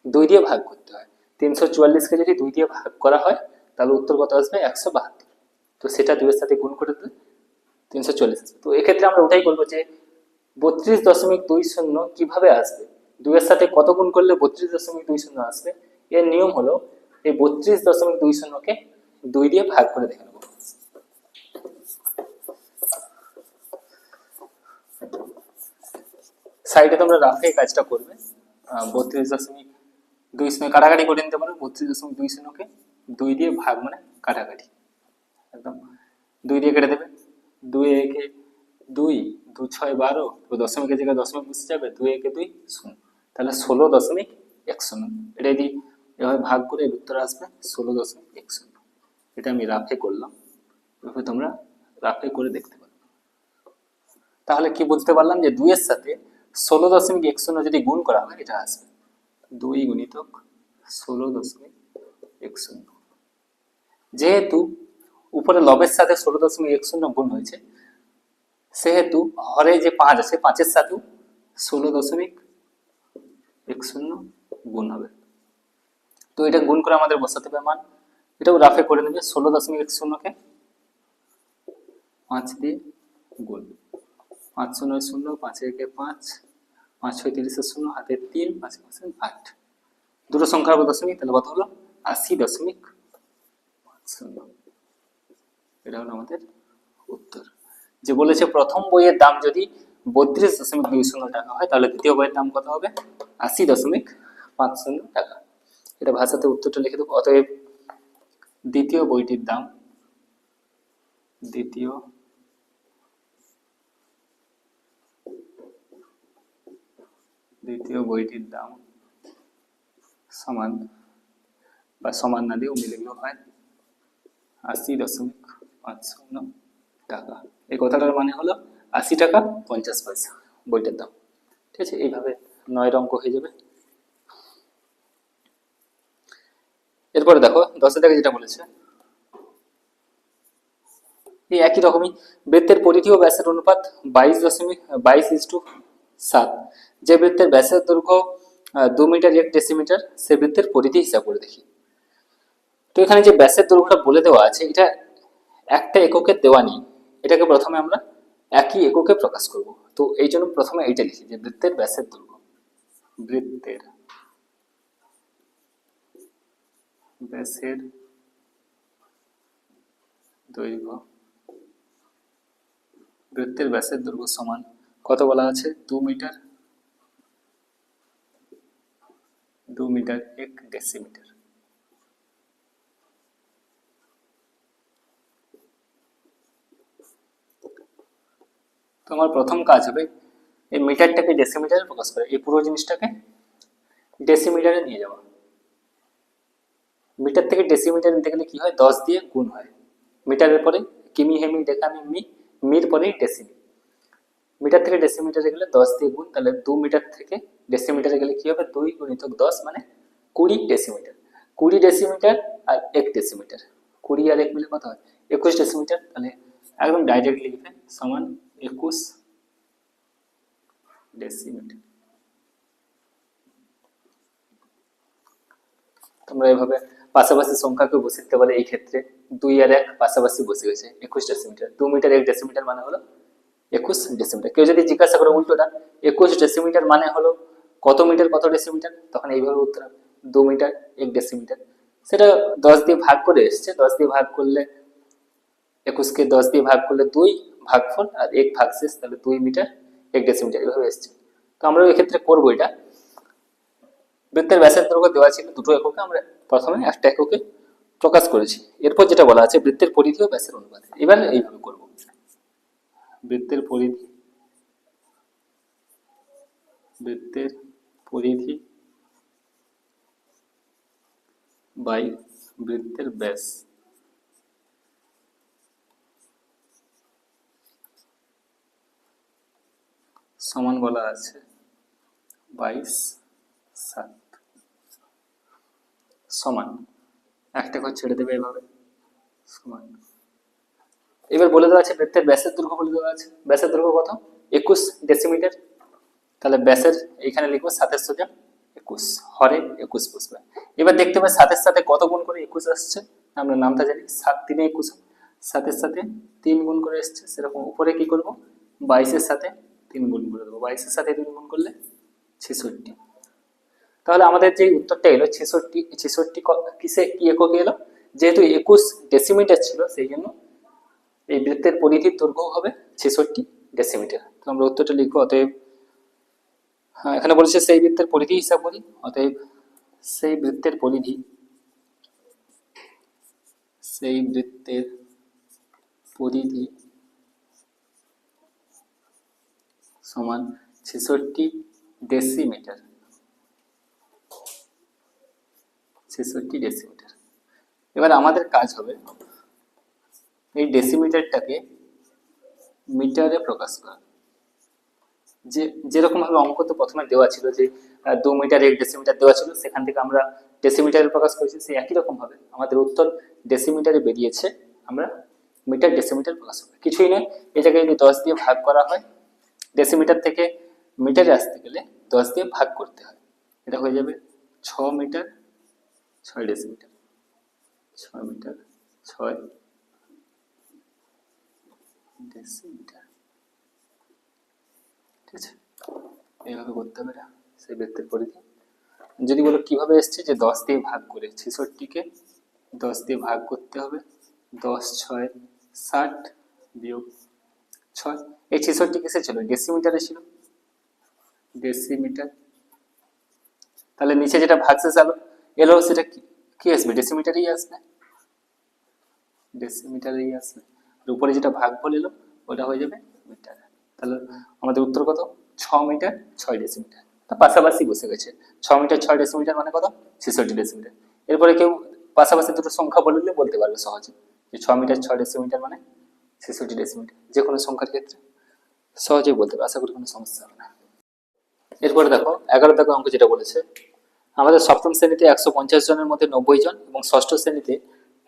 2 দিয়ে ভাগ করতে হয়। 344কে যদি 2 দিয়ে ভাগ করা হয়, তাহলে উত্তর কত আসবে? 172। তো সেটা 2 এর সাথে গুণ করে দিলে 340 আসবে। তো এক্ষেত্রে আমরা ওটাই করবো যে 32.20 কিভাবে আসবে, 2 এর সাথে কত গুণ করলে 32.20 আসবে। এর নিয়ম হলো এই 32.20কে 2 দিয়ে ভাগ করে দেখে নেব। সাইডে তোমরা রাফে কাজটা করবে। 32.20 কাটাকাটি করে নিতে পারো। 32.20কে 2 দিয়ে ভাগ মানে কাটাকাটি, একদম 2 দিয়ে কেটে দেবে। 2 একে 2, 2 6 12, তো দশমিকের জায়গায় দশমিক বসে যাবে, 2 একে 2 0, তাহলে 16.10। এটা যদি এভাবে ভাগ করে উত্তর আসবে 16.10। এটা আমি রাফে করলাম, এভাবে তোমরা রাফে করে দেখতে পারো। তাহলে কি বুঝতে পারলাম, যে 2 এর সাথে 16.10 যদি গুণ করা হয়, এটা আসবে 2 গুণিতক 16.10। যেহেতু উপরে লবের সাথে 16.10 গুণ হয়েছে, সেহেতু হরে যে 5 আছে, 5-এর সাথেও 16.10 গুণ হবে। তো এটা গুণ করে আমাদের বসাতে হবে মান। এটাও রাফে করে নেবে। 16.10কে 5 দিয়ে গুণ, 5 0 0, 5 1 5, 5 6 30 0, হাতে 3, 5 5 8, দুটো সংখ্যার দশমিক, তাহলে কত হলো? 80.50। এটা হলো আমাদের উত্তর। যে বলেছে প্রথম বইয়ের দাম যদি 32.20 টাকা হয়, তাহলে দ্বিতীয় বইয়ের দাম কত হবে? 80.50 টাকা। এটা ভাষাতে উত্তরটা লিখে দেবো। অতএব দ্বিতীয় বইটির দাম, দ্বিতীয় বইটির দাম সমান, বা সমান না দিয়ে উনি লিখলেও হয়, 80.50 টাকা। এই কথাটার মানে হলো 80 টাকা 50 পয়সা বইটার দাম। ঠিক আছে, এইভাবে 9 অঙ্ক হয়ে যাবে। এরপরে দেখো 10 থেকে যেটা বলেছে, এই একই রকমই বৃত্তের পরিধি ও ব্যাসের অনুপাত 22.22:7। যে বৃত্তের ব্যাসের দৈর্ঘ্য 2 মিটার 1 ডেসিমিটার, সে বৃত্তের পরিধি হিসাব করে দেখি। তো এখানে যে ব্যাসের দৈর্ঘ্যটা বলে দেওয়া আছে, এটা একটা এককে দেওয়া নেই, এটাকে প্রথমে আমরা একই এককে প্রকাশ করব। তো এই জন্য প্রথমে এইটা লিখি যে বৃত্তের ব্যাসের দৈর্ঘ্য, বৃত্তের ব্যাসের দৈর্ঘ্য, বৃত্তের ব্যাসের দৈর্ঘ্য সমান কত বলা আছে? 2 মিটার 1 ডেসিমিটার। তো আমার প্রথম কাজ হবে এই মিটারটাকে ডেসিমিটারে প্রকাশ করে, এই পুরো জিনিসটাকে ডেসিমিটারে নিয়ে যাওয়া। মিটার থেকে ডেসিমিটার নিতে গেলে কি হয়? 10 দিয়ে গুণ হয়। মিটারের পরে কিমি হেমি ডেকামি মি, মির পরে ডেসিমি। মিটার থেকে ডেসিমিটারে গেলে 10 দিয়ে গুণ, তাহলে 2 মিটার থেকে ডেসিমিটারে গেলে কি হবে? 2 গুণিতক 10 মানে 20 ডেসিমিটার। 20 ডেসিমিটার আর 1 ডেসিমিটার, 20 আর 1 মিলে কত হয়? 21 ডেসিমিটার। তাহলে একদম ডাইরেক্ট লিখবে সমান 21 ডেসিমিটার। তোমরা এভাবে পাশাপাশি সংখ্যাকে বসে দিতে পারে। এই ক্ষেত্রে 2 আর 1 পাশাপাশি বসে গেছে, 21 ডেসিমিটার। 2 মিটার 1 ডেসিমিটার মানে হলো 21 ডেসিমিটার। কেউ যদি জিজ্ঞাসা করে উল্টোটা, 21 ডেসিমিটার মানে হলো কত মিটার কত ডেসিমিটার, তখন এইভাবে উত্তর হবে 2 মিটার 1 ডেসিমিটার। সেটা 10 দিয়ে ভাগ করে এসছে, 10 দিয়ে ভাগ করলে 21 কে 10 দিয়ে ভাগ করলে 2 ভাগফল আর 1 ভাগশেষ, তাহলে 2 মিটার 1 ডেসিমিটার এভাবে এসছে। তো আমরা এক্ষেত্রে করবো এটা, বৃত্তের ব্যাসের দৈর্ঘ্য দেওয়া ছিল দুটো এককে, আমরা প্রথমে একটা এককে প্রকাশ করেছি। এরপর যেটা বলা আছে বৃত্তের পরিধি ও ব্যাসের অনুপাত, এবার এইভাবে করব। বৃত্তের পরিধি, বৃত্তের পরিধি বাই বৃত্তের ব্যাস সমান বলা আছে 22/7 সমান একটা ঘর ছেড়ে দেবে এভাবে সমান। এবার বলে দেওয়া আছে বৃত্তের ব্যাসের দৈর্ঘ্য বলে দেওয়া আছে, ব্যাসের দৈর্ঘ্য কত 21 ডেসিমিটার, তাহলে ব্যাসের এইখানে লিখবো 7 সোজা 21 হরে 21 বসবে। এবার দেখতে পাই 7-এর সাথে কত গুণ করে 21 আসছে, আমরা নামটা জানি 7 × 3 = 21, 7-এর সাথে 3 গুণ করে এসছে, সেরকম উপরে কি করব 22-এর সাথে 3 গুণ করে দেবো, 22-এর সাথে 3 গুণ করলে 66। তাহলে আমাদের যে উত্তরটা এলো 66, 66 কিসে কি এককে এলো, যেহেতু 21 ডেসিমিটার ছিল সেই জন্য এই বৃত্তের পরিধির দৈর্ঘ্য হবে 66 ডেসিমিটার। তো আমরা উত্তরটা লিখবো, অতএব এখানে বলেছে সেই বৃত্তের পরিধি হিসাব করি, অতএব সেই বৃত্তের পরিধি, সেই বৃত্তের পরিধি সমান 66 ডেসিমিটার, 66 ডেসিমিটার। এবার আমাদের কাজ হবে এই ডেসিমিটারটাকে মিটারে প্রকাশ করা। যে যেরকম ভাবে অঙ্ক তো প্রথমে দেওয়া ছিল যে 2 মিটার 1 ডেসিমিটার দেওয়া ছিল, সেখান থেকে আমরা ডেসিমিটারে প্রকাশ করেছি, সেই একই রকম ভাবে আমাদের উত্তর ডেসিমিটারে বেরিয়েছে, আমরা মিটার ডেসিমিটার প্রকাশ করব। কিছুই নয়, এই জায়গায় যদি 10 দিয়ে ভাগ করা হয়, ডেসিমিটার থেকে মিটারে আসতে গেলে 10 দিয়ে ভাগ করতে হয়, এটা হয়ে যাবে 6 মিটার 6 ডেসিমিটার, 6 মিটার 6 ডেসিমিটার। ঠিক আছে, এইভাবে করতে হবে সেই বৃত্তের পরিধি। যদি বলো কিভাবে এসছে, যে 10 দিয়ে ভাগ করে 66কে 10 দিয়ে ভাগ করতে হবে, 10 6 60 বিয়োগ 6, এই 66 কিসে ছিল ডেসিমিটারে ছিল, ডেসিমিটার। তাহলে নিচে যেটা ভাগশেষ এলো সেটা কি আসবে ডেসিমিটারেই আসবে, ডেসিমিটারেই আসবে। আর উপরে যেটা ভাগফল এলো ওটা হয়ে যাবে মিটার। তাহলে আমাদের উত্তর কত 6 মিটার 6 ডেসিমিটার। তা পাশাপাশি বসে গেছে, 6 মিটার 6 ডেসিমিটার মানে কত 66 ডেসিমিটার। এরপরে কেউ পাশাপাশি দুটো সংখ্যা বললে বলতে পারবে সহজে, যে 6 মিটার 6 ডেসিমিটার মানে 66 ডেসিমিটার, যে কোনো সংখ্যার ক্ষেত্রে সহজেই বলতে পারবে, আশা করি কোনো সমস্যা হবে না। এরপরে দেখো 11 দাগের অঙ্ক যেটা বলেছে, আমাদের সপ্তম শ্রেণীতে 150 জনের মধ্যে 90 জন এবং ষষ্ঠ শ্রেণীতে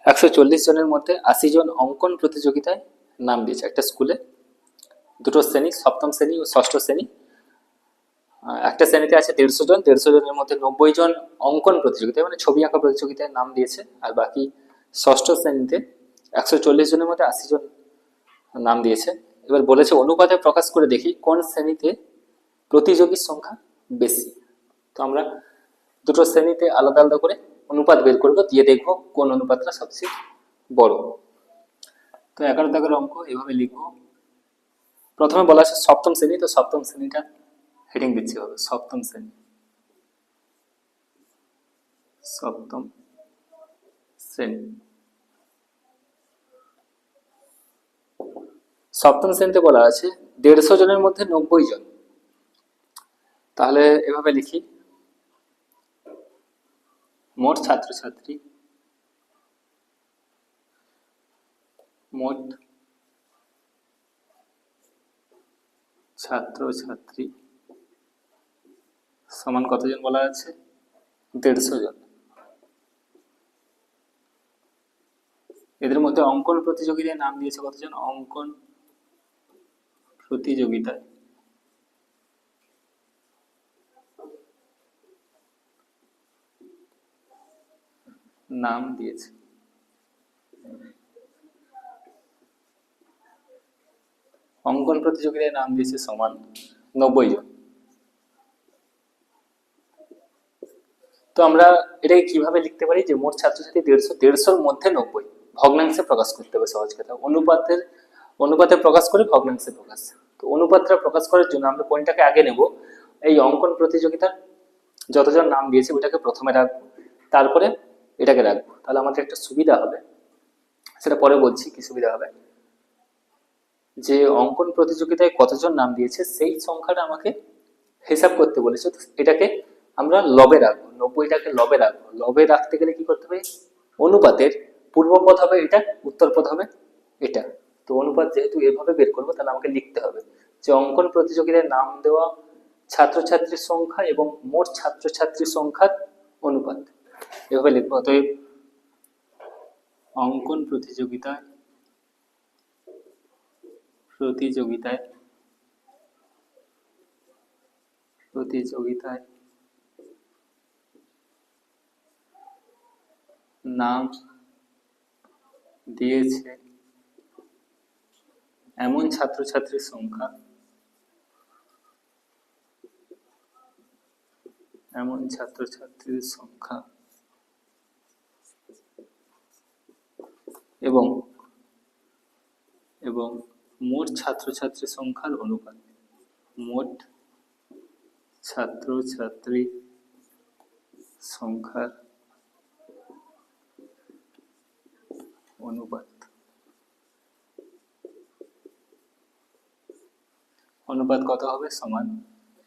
140 জনের মধ্যে 80 জন অঙ্কন প্রতিযোগিতায় নাম দিয়েছে। একটা স্কুলে দুটো শ্রেণী, সপ্তম শ্রেণী ও ষষ্ঠ শ্রেণী, একটা শ্রেণীতে আছে 150 জন, 150 জনের মধ্যে 90 জন অঙ্কন প্রতিযোগিতায় মানে ছবি আঁকা প্রতিযোগিতায় নাম দিয়েছে, আর বাকি ষষ্ঠ শ্রেণীতে 140 জনের মধ্যে 80 জন নাম দিয়েছে। এবার বলেছে অনুপাতে প্রকাশ করে দেখি কোন শ্রেণীতে প্রতিযোগীর সংখ্যা বেশি। তো আমরা দুটো শ্রেণীতে আলাদা আলাদা করে অনুপাত বের করবো, দিয়ে দেখবো কোন অনুপাতটা সবচেয়ে বড়। তো 11 দাগের অঙ্ক এভাবে লিখবো। প্রথমে বলা আছে সপ্তম শ্রেণী, তো সপ্তম শ্রেণীটা হেডিং দিচ্ছি হবে সপ্তম শ্রেণী, সপ্তম শ্রেণী। সপ্তম শ্রেণীতে বলা আছে 150 জনের মধ্যে 90 জন, তাহলে এভাবে লিখি মোট ছাত্রছাত্রী, মোট ছাত্রছাত্রী সমান কতজন বলা আছে 150 জন। এদের মধ্যে অঙ্কন প্রতিযোগিতায় নাম দিয়েছে কতজন, অঙ্কন প্রতিযোগিতায় নাম দিয়েছে অঙ্কন প্রতিযোগিতায় নাম দিয়েছে সমান 90 জন। তো আমরা এটাকে কিভাবে লিখতে পারি যে মোট ছাত্রছাত্রী 150 মধ্যে 90 ভগ্নাংশে প্রকাশ করতে হবে। সহজ কথা, অনুপাতে প্রকাশ করে ভগ্নাংশে প্রকাশ। তো অনুপাতটা প্রকাশ করার জন্য আমরা কোনটাকে আগে নেব, এই অঙ্কন প্রতিযোগিতার যতজন নাম দিয়েছে ওইটাকে প্রথমে রাখবো, তারপরে এটাকে রাখবো। তাহলে আমাদের একটা সুবিধা হবে, সেটা পরে বলছি কি সুবিধা হবে। যে অঙ্কন প্রতিযোগিতায় কতজন নাম দিয়েছে সেই সংখ্যাটা আমাকে হিসাব করতে বলেছে। এটাকে আমরা লবে রাখবো, 90টাকে লবে রাখবো। লবে রাখতে গেলে কি করতে হবে, অনুপাতের পূর্বপদ হবে এটা, উত্তরপদ হবে এটা। তো অনুপাত যেহেতু এভাবে বের করবো, তাহলে আমাকে লিখতে হবে যে অঙ্কন প্রতিযোগিতায় নাম দেওয়া ছাত্রছাত্রীর সংখ্যা এবং মোট ছাত্রছাত্রীর সংখ্যার অনুপাত, এভাবে লিখবো। অতএব অঙ্কন প্রতিযোগিতায় নাম দিয়েছে এমন ছাত্রছাত্রীর সংখ্যা এবং মোট ছাত্রছাত্রী সংখ্যার অনুপাত, মোট ছাত্রছাত্রী সংখ্যার অনুপাত। অনুপাত কত হবে, সমান।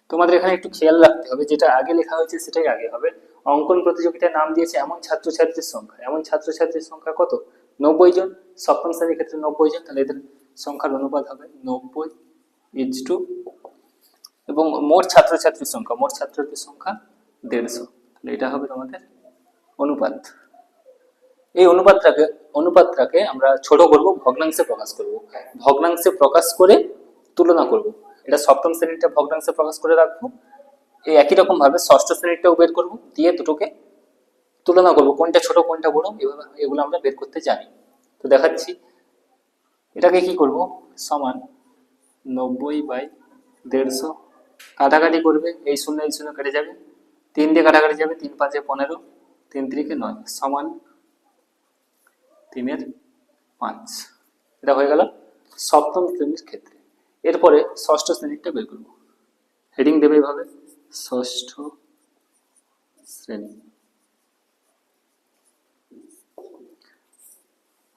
তোমাদের এখানে একটু খেয়াল রাখতে হবে, যেটা আগে লেখা হয়েছে সেটাই আগে হবে। অঙ্কন প্রতিযোগিতায় নাম দিয়েছে এমন ছাত্রছাত্রীর সংখ্যা, এমন ছাত্রছাত্রীর সংখ্যা কত, 90 জন। সপ্তম শ্রেণীর ক্ষেত্রে 90 জন, তাহলে এদের সংখ্যার অনুপাত হবে 90:, এবং মোট ছাত্রছাত্রীর সংখ্যা 150, তাহলে এটা হবে তোমাদের অনুপাত। এই অনুপাতটাকে আমরা ছোট করব, ভগ্নাংশে প্রকাশ করব। ভগ্নাংশে প্রকাশ করে তুলনা করব। এটা সপ্তম শ্রেণীটা ভগ্নাংশে প্রকাশ করে রাখবো। এই একই রকম ভাবে ষষ্ঠ শ্রেণীটাও বের করব, দিয়ে দুটোকে তুলনা করব, কোনটা ছোট কোনটা বড়, এগুলো আমরা বের করতে জানি। তো দেখাচ্ছি, এটাকে কি করব, সমান 90/150, কাটাকাটি করবে, এই শূন্য কেটে যাবে, 3 দিয়ে কাটাকাটি যাবে, 3 5 15, 3 3 9, সমান 3/5। এটা হয়ে গেল সপ্তম শ্রেণীর ক্ষেত্রে। এরপরে ষষ্ঠ শ্রেণীটা বের করব, হেডিং দেবে এভাবে, ষষ্ঠ শ্রেণী।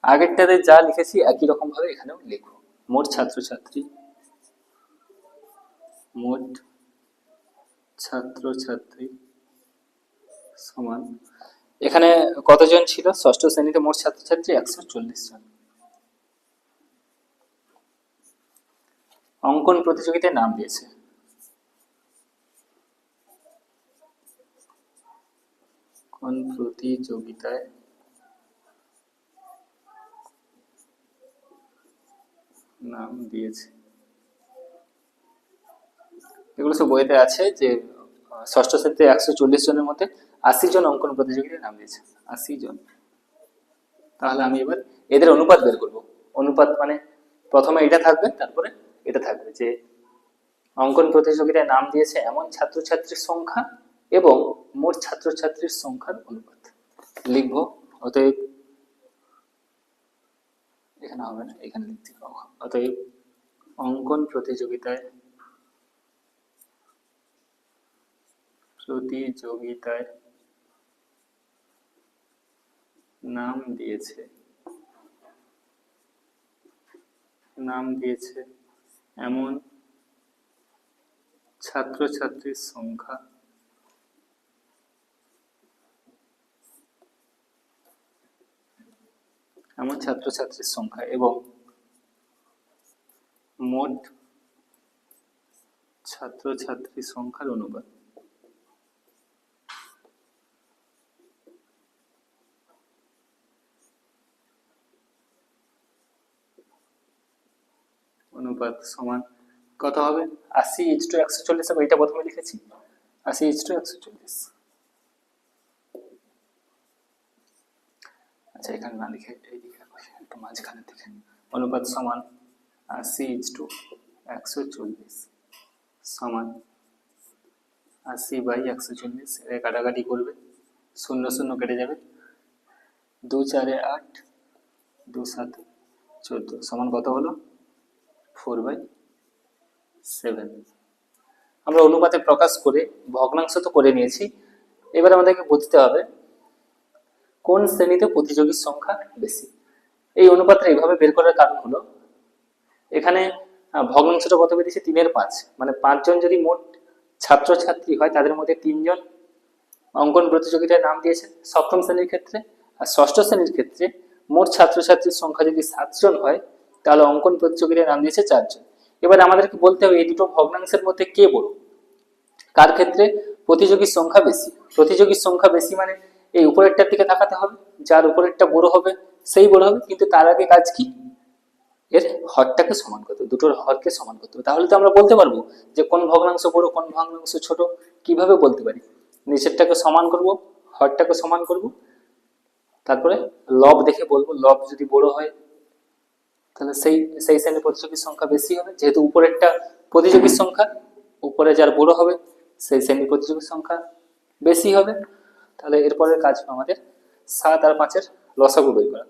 আগেরটাতে যা লিখেছি একই রকম ভাবে এখানেও লিখব, মোট ছাত্রছাত্রী সমান, এখানে কতজন ছিল, ষষ্ঠ শ্রেণীতে মোট ছাত্রছাত্রী 140 জন। অঙ্কন প্রতিযোগিতায় নাম দিয়েছে, নাম দিয়েছে, এগুলো সব বইতে আছে যে ষষ্ঠ শ্রেণীতে 140 জনের মধ্যে 80 জন অঙ্কন প্রতিযোগিতায় নাম দিয়েছে, 80 জন। তাহলে আমি এবার এদের অনুপাত বের করব। অনুপাত মানে প্রথমে এটা থাকবে, তারপরে এটা থাকবে যে অঙ্কন প্রতিযোগিতায় নাম দিয়েছে এমন ছাত্রছাত্রীর সংখ্যা এবং মোট ছাত্রছাত্রীর সংখ্যার অনুপাত লিখবো। অতএব এখানে হবে না, এখানে লিখতে হবে। অতএব অঙ্কন প্রতিযোগিতায় নাম দিয়েছে এমন ছাত্রছাত্রীর সংখ্যা এবং মোট ছাত্রছাত্রী সংখ্যার অনুপাত। অনুপাত সমান কত হবে, 80:140 হবে, এটা প্রথমে লিখেছি 80:140। আচ্ছা, এখানে না লিখে এইদিকে একটু মাঝখানে দেখেন। অনুপাত সমান 80:140 সমান 80/140, এর কাটাকাটি করবে, শূন্য শূন্য কেটে যাবে, 2 4 8, 2 7 14 সমান কত হলো 4/7। আমরা অনুপাতে প্রকাশ করে ভগ্নাংশ তো করে নিয়েছি, এবার আমাদেরকে বুঝতে হবে কোন শ্রেণীতে প্রতিযোগীর সংখ্যা বেশি। এই অনুপাতটা এইভাবে বের করার কারণ হলো এখানে ভগ্নাংশটা কত বেরিয়েছে 3/5, মানে 5 জন যদি মোট ছাত্রছাত্রী হয় তাদের মধ্যে 3 জন অঙ্কন প্রতিযোগিতায় নাম দিয়েছে সপ্তম শ্রেণীর ক্ষেত্রে, আর ষষ্ঠ শ্রেণীর ক্ষেত্রে মোট ছাত্রছাত্রীর সংখ্যা যদি 7 জন হয় তাহলে অঙ্কন প্রতিযোগিতায় নাম দিয়েছে 4 জন। এবার আমাদেরকে বলতে হবে এই দুটো ভগ্নাংশের মধ্যে কে বড়, কার ক্ষেত্রে প্রতিযোগীর সংখ্যা বেশি। প্রতিযোগীর সংখ্যা বেশি মানে এই উপরেরটার দিকে তাকাতে হবে, যার উপরেরটা বড় হবে সেই বড় হবে, কিন্তু তার আগে কাজ কি, এর হরটাকে সমান করতে হবে, দুটোর হরকে সমান করতে হবে। তাহলে তো আমরা বলতে পারবো যে কোন ভগ্নাংশ বড় কোন ভগ্নাংশ ছোট। কিভাবে বলতে পারি, নিচেরটাকে সমান করব, হরটাকে সমান করব, তারপরে লব দেখে বলবো, লব যদি বড় হয় তাহলে সেই শ্রেণীর প্রতিযোগীর সংখ্যা বেশি হবে, যেহেতু উপরেরটা প্রতিযোগীর সংখ্যা, উপরে যার বড় হবে সেই শ্রেণীর প্রতিযোগীর সংখ্যা বেশি হবে। তাহলে এরপরের কাজ আমাদের 7 আর 5-এর লসাগু বের করা।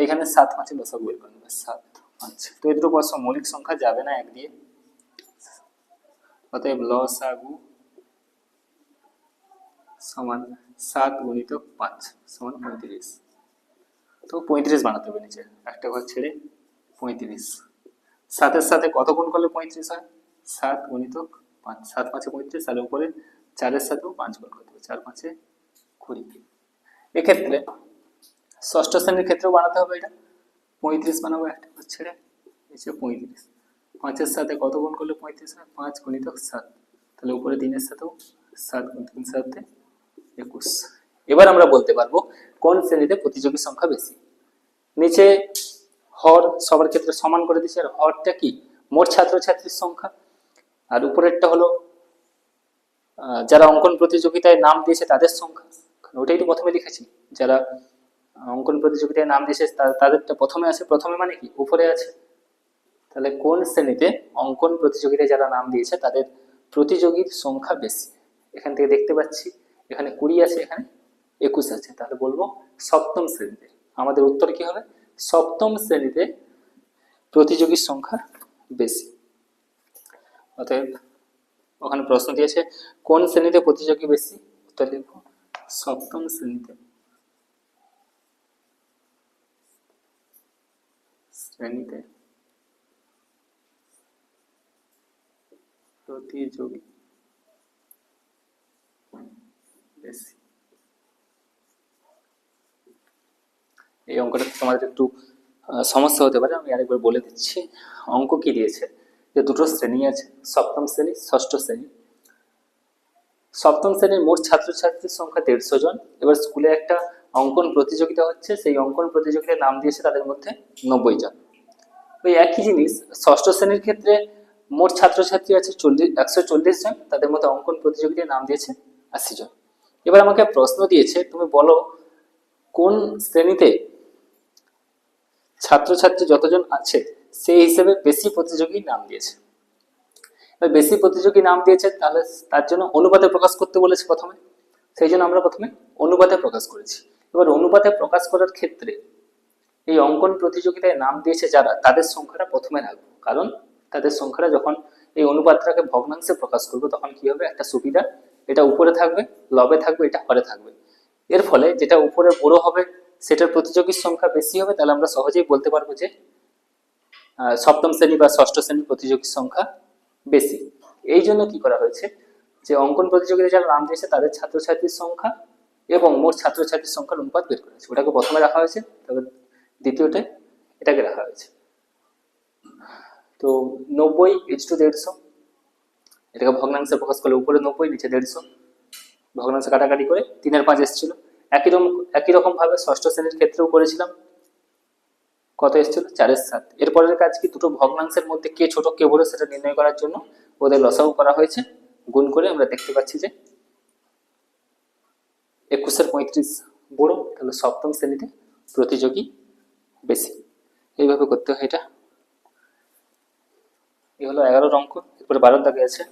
এইখানে 7 5-এর লসাগু বের করা, 7 5, তো এই দুটো প্রশ্ন মৌলিক সংখ্যা যাবে না 1 দিয়ে, অতএব লসাগু সমান 7 × 5 সমান 35। তো 35 বানাতে হবে, নিচে একটা ঘর ছেড়ে 35। 7-এর সাথে কত গুণ করলে 35 হয়, 7 × 5, 7 5 35, তাহলে উপরে 4-এর সাথেও 5 গুণ করতে হবে, 4 5 20। এক্ষেত্রে ষষ্ঠ শ্রেণীর ক্ষেত্রেও বানাতে হবে, এটা 35 বানাবো, একটা ঘর ছেড়ে নিচে 35। 5-এর সাথে কত গুণ করলে 35 হয়, 5 × 7, তাহলে উপরে 3-এর সাথেও 7 × 3 7 21। এবার আমরা বলতে পারবো কোন শ্রেণীতে প্রতিযোগীর সংখ্যা বেশি। নিচে হর সবার ক্ষেত্রে সমান করে দিচ্ছি, আর হরটা কি মোট ছাত্রছাত্রীর সংখ্যা, আর উপরেরটা হলো যারা অঙ্কন প্রতিযোগিতায় নাম দিয়েছে তাদের সংখ্যা, ওটাই তো প্রথমে লিখেছি, যারা অঙ্কন প্রতিযোগিতায় নাম দিয়েছে তাদেরটা প্রথমে আছে, প্রথমে মানে কি উপরে আছে। তাহলে কোন শ্রেণীতে অঙ্কন প্রতিযোগিতায় যারা নাম দিয়েছে তাদের প্রতিযোগীর সংখ্যা বেশি, এখান থেকে দেখতে পাচ্ছি এখানে 20 আছে, এখানে 21 আছে, তাহলে বলবো সপ্তম শ্রেণীতে। আমাদের উত্তর কি হবে, সপ্তম শ্রেণীতে প্রতিযোগীর সংখ্যা বেশি। অতএব ওখানে প্রশ্ন দিয়েছে কোন শ্রেণীতে প্রতিযোগী বেশি, উত্তর লিখবো সপ্তম শ্রেণীতে প্রতিযোগী বেশি। এই অঙ্কটা তোমাদের একটু সমস্যা হতে পারে, আমি আরেকবার বলে দিচ্ছি। অঙ্ক কি দিয়েছে, যে দুটো শ্রেণী আছে, সপ্তম শ্রেণী ষষ্ঠ শ্রেণী। সপ্তম শ্রেণীর মোট ছাত্রছাত্রীর সংখ্যা 150 জন। এবার স্কুলে একটা অঙ্কন প্রতিযোগিতা হচ্ছে, সেই অঙ্কন প্রতিযোগিতায় নাম দিয়েছে তাদের মধ্যে 90 জন। ওই একই জিনিস ষষ্ঠ শ্রেণীর ক্ষেত্রে মোট ছাত্রছাত্রী আছে 140 জন, তাদের মধ্যে অঙ্কন প্রতিযোগিতায় নাম দিয়েছে 80 জন। এবার আমাকে প্রশ্ন দিয়েছে তুমি বলো কোন শ্রেণীতে ছাত্রছাত্রী যতজন আছে সেই হিসেবে বেশি প্রতিযোগী নাম দিয়েছে। বেশি প্রতিযোগী নাম দিয়েছে তাহলে তার জন্য অনুপাতে প্রকাশ করতে বলেছে প্রথমে, সেই জন্য আমরা প্রথমে অনুপাতে প্রকাশ করেছি। এবার অনুপাতে প্রকাশ করার ক্ষেত্রে এই অঙ্কন প্রতিযোগিতায় নাম দিয়েছে যারা, তাদের সংখ্যাটা প্রথমে রাখবো, কারণ তাদের সংখ্যাটা যখন এই অনুপাতটাকে ভগ্নাংশে প্রকাশ করবো তখন কি হবে, একটা সুবিধা, এটা উপরে থাকবে, লবে থাকবে, এটা হরে থাকবে। এর ফলে যেটা উপরে বড় হবে সেটার প্রতিযোগীর সংখ্যা বেশি হবে, তাহলে আমরা সহজেই বলতে পারবো যে সপ্তম শ্রেণী বা ষষ্ঠ শ্রেণীর প্রতিযোগীর সংখ্যা বেশি। এই জন্য কি করা হয়েছে, যে অঙ্কন প্রতিযোগিতায় যারা নাম দিয়েছে তাদের ছাত্রছাত্রীর সংখ্যা এবং মোট ছাত্রছাত্রীর সংখ্যার অনুপাত বের করা হয়েছে, ওটাকে প্রথমে রাখা হয়েছে, তবে দ্বিতীয়তে এটাকে রাখা হয়েছে। তো 90:150, এটাকে ভগ্নাংশে প্রকাশ করলে উপরে 90 নিচে 150, ভগ্নাংশে কাটাকাটি করে 3/5 এসেছিল। একই রকম ভাবে ষষ্ঠ শ্রেণীর ক্ষেত্রেও করেছিলাম, কত এসেছিল 4/7। এরপরের কাজ কি, দুটো ভগ্নাংশের মধ্যে কে ছোট কে বড় সেটা নির্ণয় করার জন্য ওদের লসাগু করা হয়েছে, গুণ করে আমরা দেখতে পাচ্ছি যে 21/35 বড়, তাহলে সপ্তম শ্রেণীতে প্রতিযোগী বেশি। এইভাবে করতে হয় এটা। এই হলো 11 অঙ্ক। এরপরে 12 দাগে আছে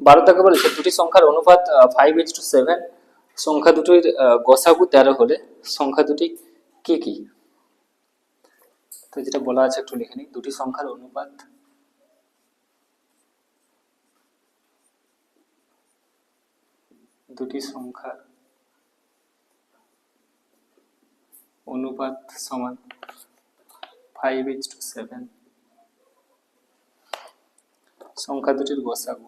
12 থেকে বলেছে দুটি সংখ্যার অনুপাত 5:7, সংখ্যা দুটির গসাগু 13 হলে সংখ্যা দুটি কি কি? তো যেটা বলা আছে একটু লিখে নিই, দুটি সংখ্যার অনুপাত সমান 5:7, সংখ্যা দুটির গসাগু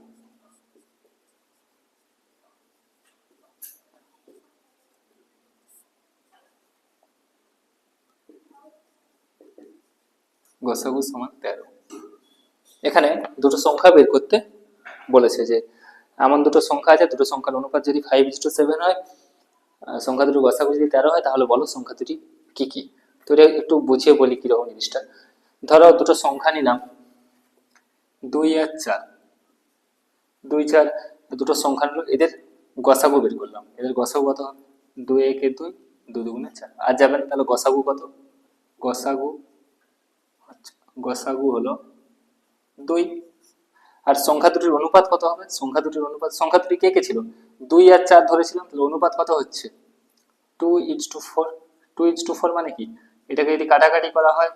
সমান 13। এখানে দুটো সংখ্যা বের করতে বলেছে যে এমন দুটো সংখ্যা আছে, দুটো সংখ্যার অনুপাত যদি 5:7 হয়, সংখ্যা দুটো গসাগু যদি 13 হয়, তাহলে বলো সংখ্যা দুটি কি কি? তো এটা একটু বুঝিয়ে বলি কিরকম জিনিসটা। ধরো দুটো সংখ্যা নিলাম 2 আর 4, 2 4 দুটো সংখ্যা নিল, এদের গসাগু বের করলাম। এদের গসাগু কত? 2 1 2, 2 2 4। আর যাবেন তাহলে গসাগু কত? গসাগু হলো 2। আর সংখ্যা দুটির অনুপাত কত হবে? সংখ্যা দুটি কে কে ছিল? 2 আর 4 ধরেছিলাম, তাহলে অনুপাত কত হচ্ছে? 2:4। 2:4 মানে কি? এটাকে যদি কাটাকাটি করা হয়,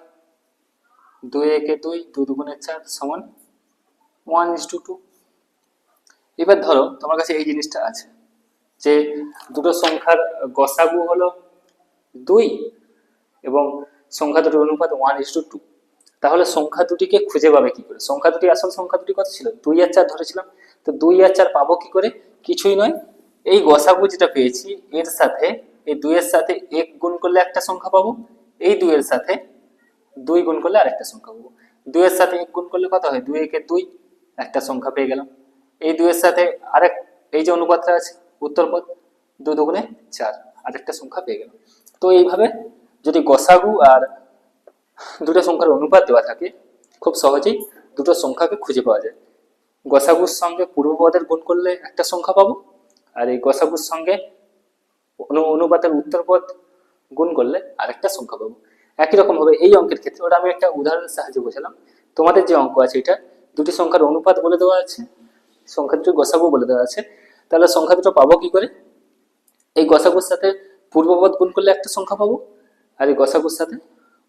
2 1 2, 2 2 4 সমান 1:2। এবার ধরো তোমার কাছে এই জিনিসটা আছে যে দুটো সংখ্যার গসাগু হলো 2 এবং সংখ্যা দুটির অনুপাত 1:2। তাহলে সংখ্যা দুটিকে খুঁজে পাবে কি করে? সংখ্যা দুটি, আসল সংখ্যা দুটি কত ছিল? 2 আর 4 ধরেছিলাম, তো 2 আর 4 পাবো কি করে? কিছুই নয়, এই গসাগু যেটা পেয়েছি এর সাথে এই 2 এর সাথে 1 গুণ করলে একটা সংখ্যা পাবো, এই 2 এর সাথে 2 গুণ করলে আরেকটা সংখ্যা পাবো। 2 এর সাথে 1 গুণ করলে কত হয়? 2 1 2, একটা সংখ্যা পেয়ে গেলাম। এই 2 এর সাথে আরেক, এই যে অনুপাতটা আছে উত্তর পদ, 2 2 4, আরেকটা সংখ্যা পেয়ে গেলাম। তো এইভাবে যদি গসাগু আর দুটো সংখ্যার অনুপাত দেওয়া থাকে, খুব সহজেই দুটো সংখ্যাকে খুঁজে পাওয়া যায়। গসাগুর সঙ্গে পূর্বপদের গুণ করলে একটা সংখ্যা পাবো, আর এই গসাগুর সঙ্গে অনুপাতের উত্তর পদ গুণ করলে আরেকটা সংখ্যা পাবো। একই রকম ভাবে এই অঙ্কের ক্ষেত্রে, ওটা আমি একটা উদাহরণের সাহায্যে বোঝালাম। তোমাদের যে অঙ্ক আছে এটা দুটি সংখ্যার অনুপাত বলে দেওয়া আছে, সংখ্যা দুটো গসাগু বলে দেওয়া আছে, তাহলে সংখ্যা দুটো পাবো কি করে? এই গসাগুর সাথে পূর্বপদ গুণ করলে একটা সংখ্যা পাবো, আর এই গসাগুর সাথে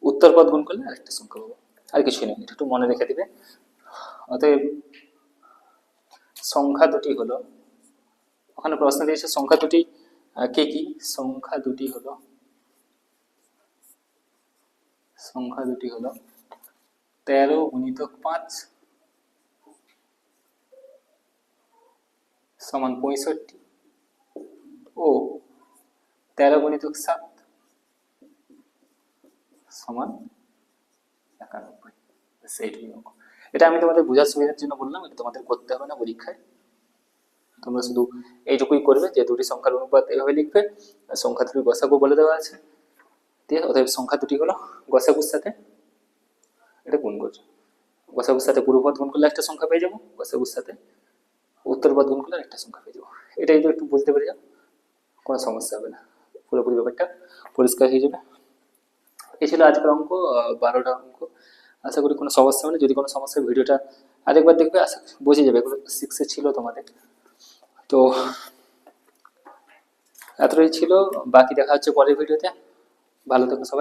উত্তর পদ গুণ করলে আরেকটা সংখ্যা পাবো। আর কিছুই নেই, এটা একটু মনে রেখে দিবে। অতএব সংখ্যা দুটি হলো, ওখানে প্রশ্ন দিয়েছে সংখ্যা দুটি কে কি? সংখ্যা দুটি হলো 13 × 5 সমান 65 ও 13 × 7 সমান 91। সেইটুকুই অঙ্ক। এটা আমি তোমাদের বোঝার সুবিধার জন্য বললাম, এটা তোমাদের করতে হবে না পরীক্ষায়। তোমরা শুধু এইটুকুই করবে যে দুটি সংখ্যার অনুপাত এভাবে লিখবে, সংখ্যা দুটি গসাগু বলে দেওয়া আছে, দিয়ে অতএব সংখ্যা দুটি হলো গসাগুর সাথে এটা গুণ করছো, গসাগুর সাথে পূর্বপদ গুণ করলে একটা সংখ্যা পেয়ে যাবো, গসাগুর সাথে উত্তরপদ গুণ করলে একটা সংখ্যা পেয়ে যাবো। এটাই তো একটু বুঝতে পেরে যাও, কোনো সমস্যা হবে না, পুরোপুরি ব্যাপারটা পরিষ্কার হয়ে যাবে। এই ছিল আজকের অঙ্ক, 12টা অঙ্ক। আশা করি কোনো সমস্যা হবে না। যদি কোনো সমস্যা, ভিডিওটা আরেকবার দেখবে, আশা বুঝে যাবে, এগুলো 6 ছিল তোমাদের। তো এতটাই ছিল, বাকি দেখা হচ্ছে পরের ভিডিওতে। ভালো থেকো সবাই।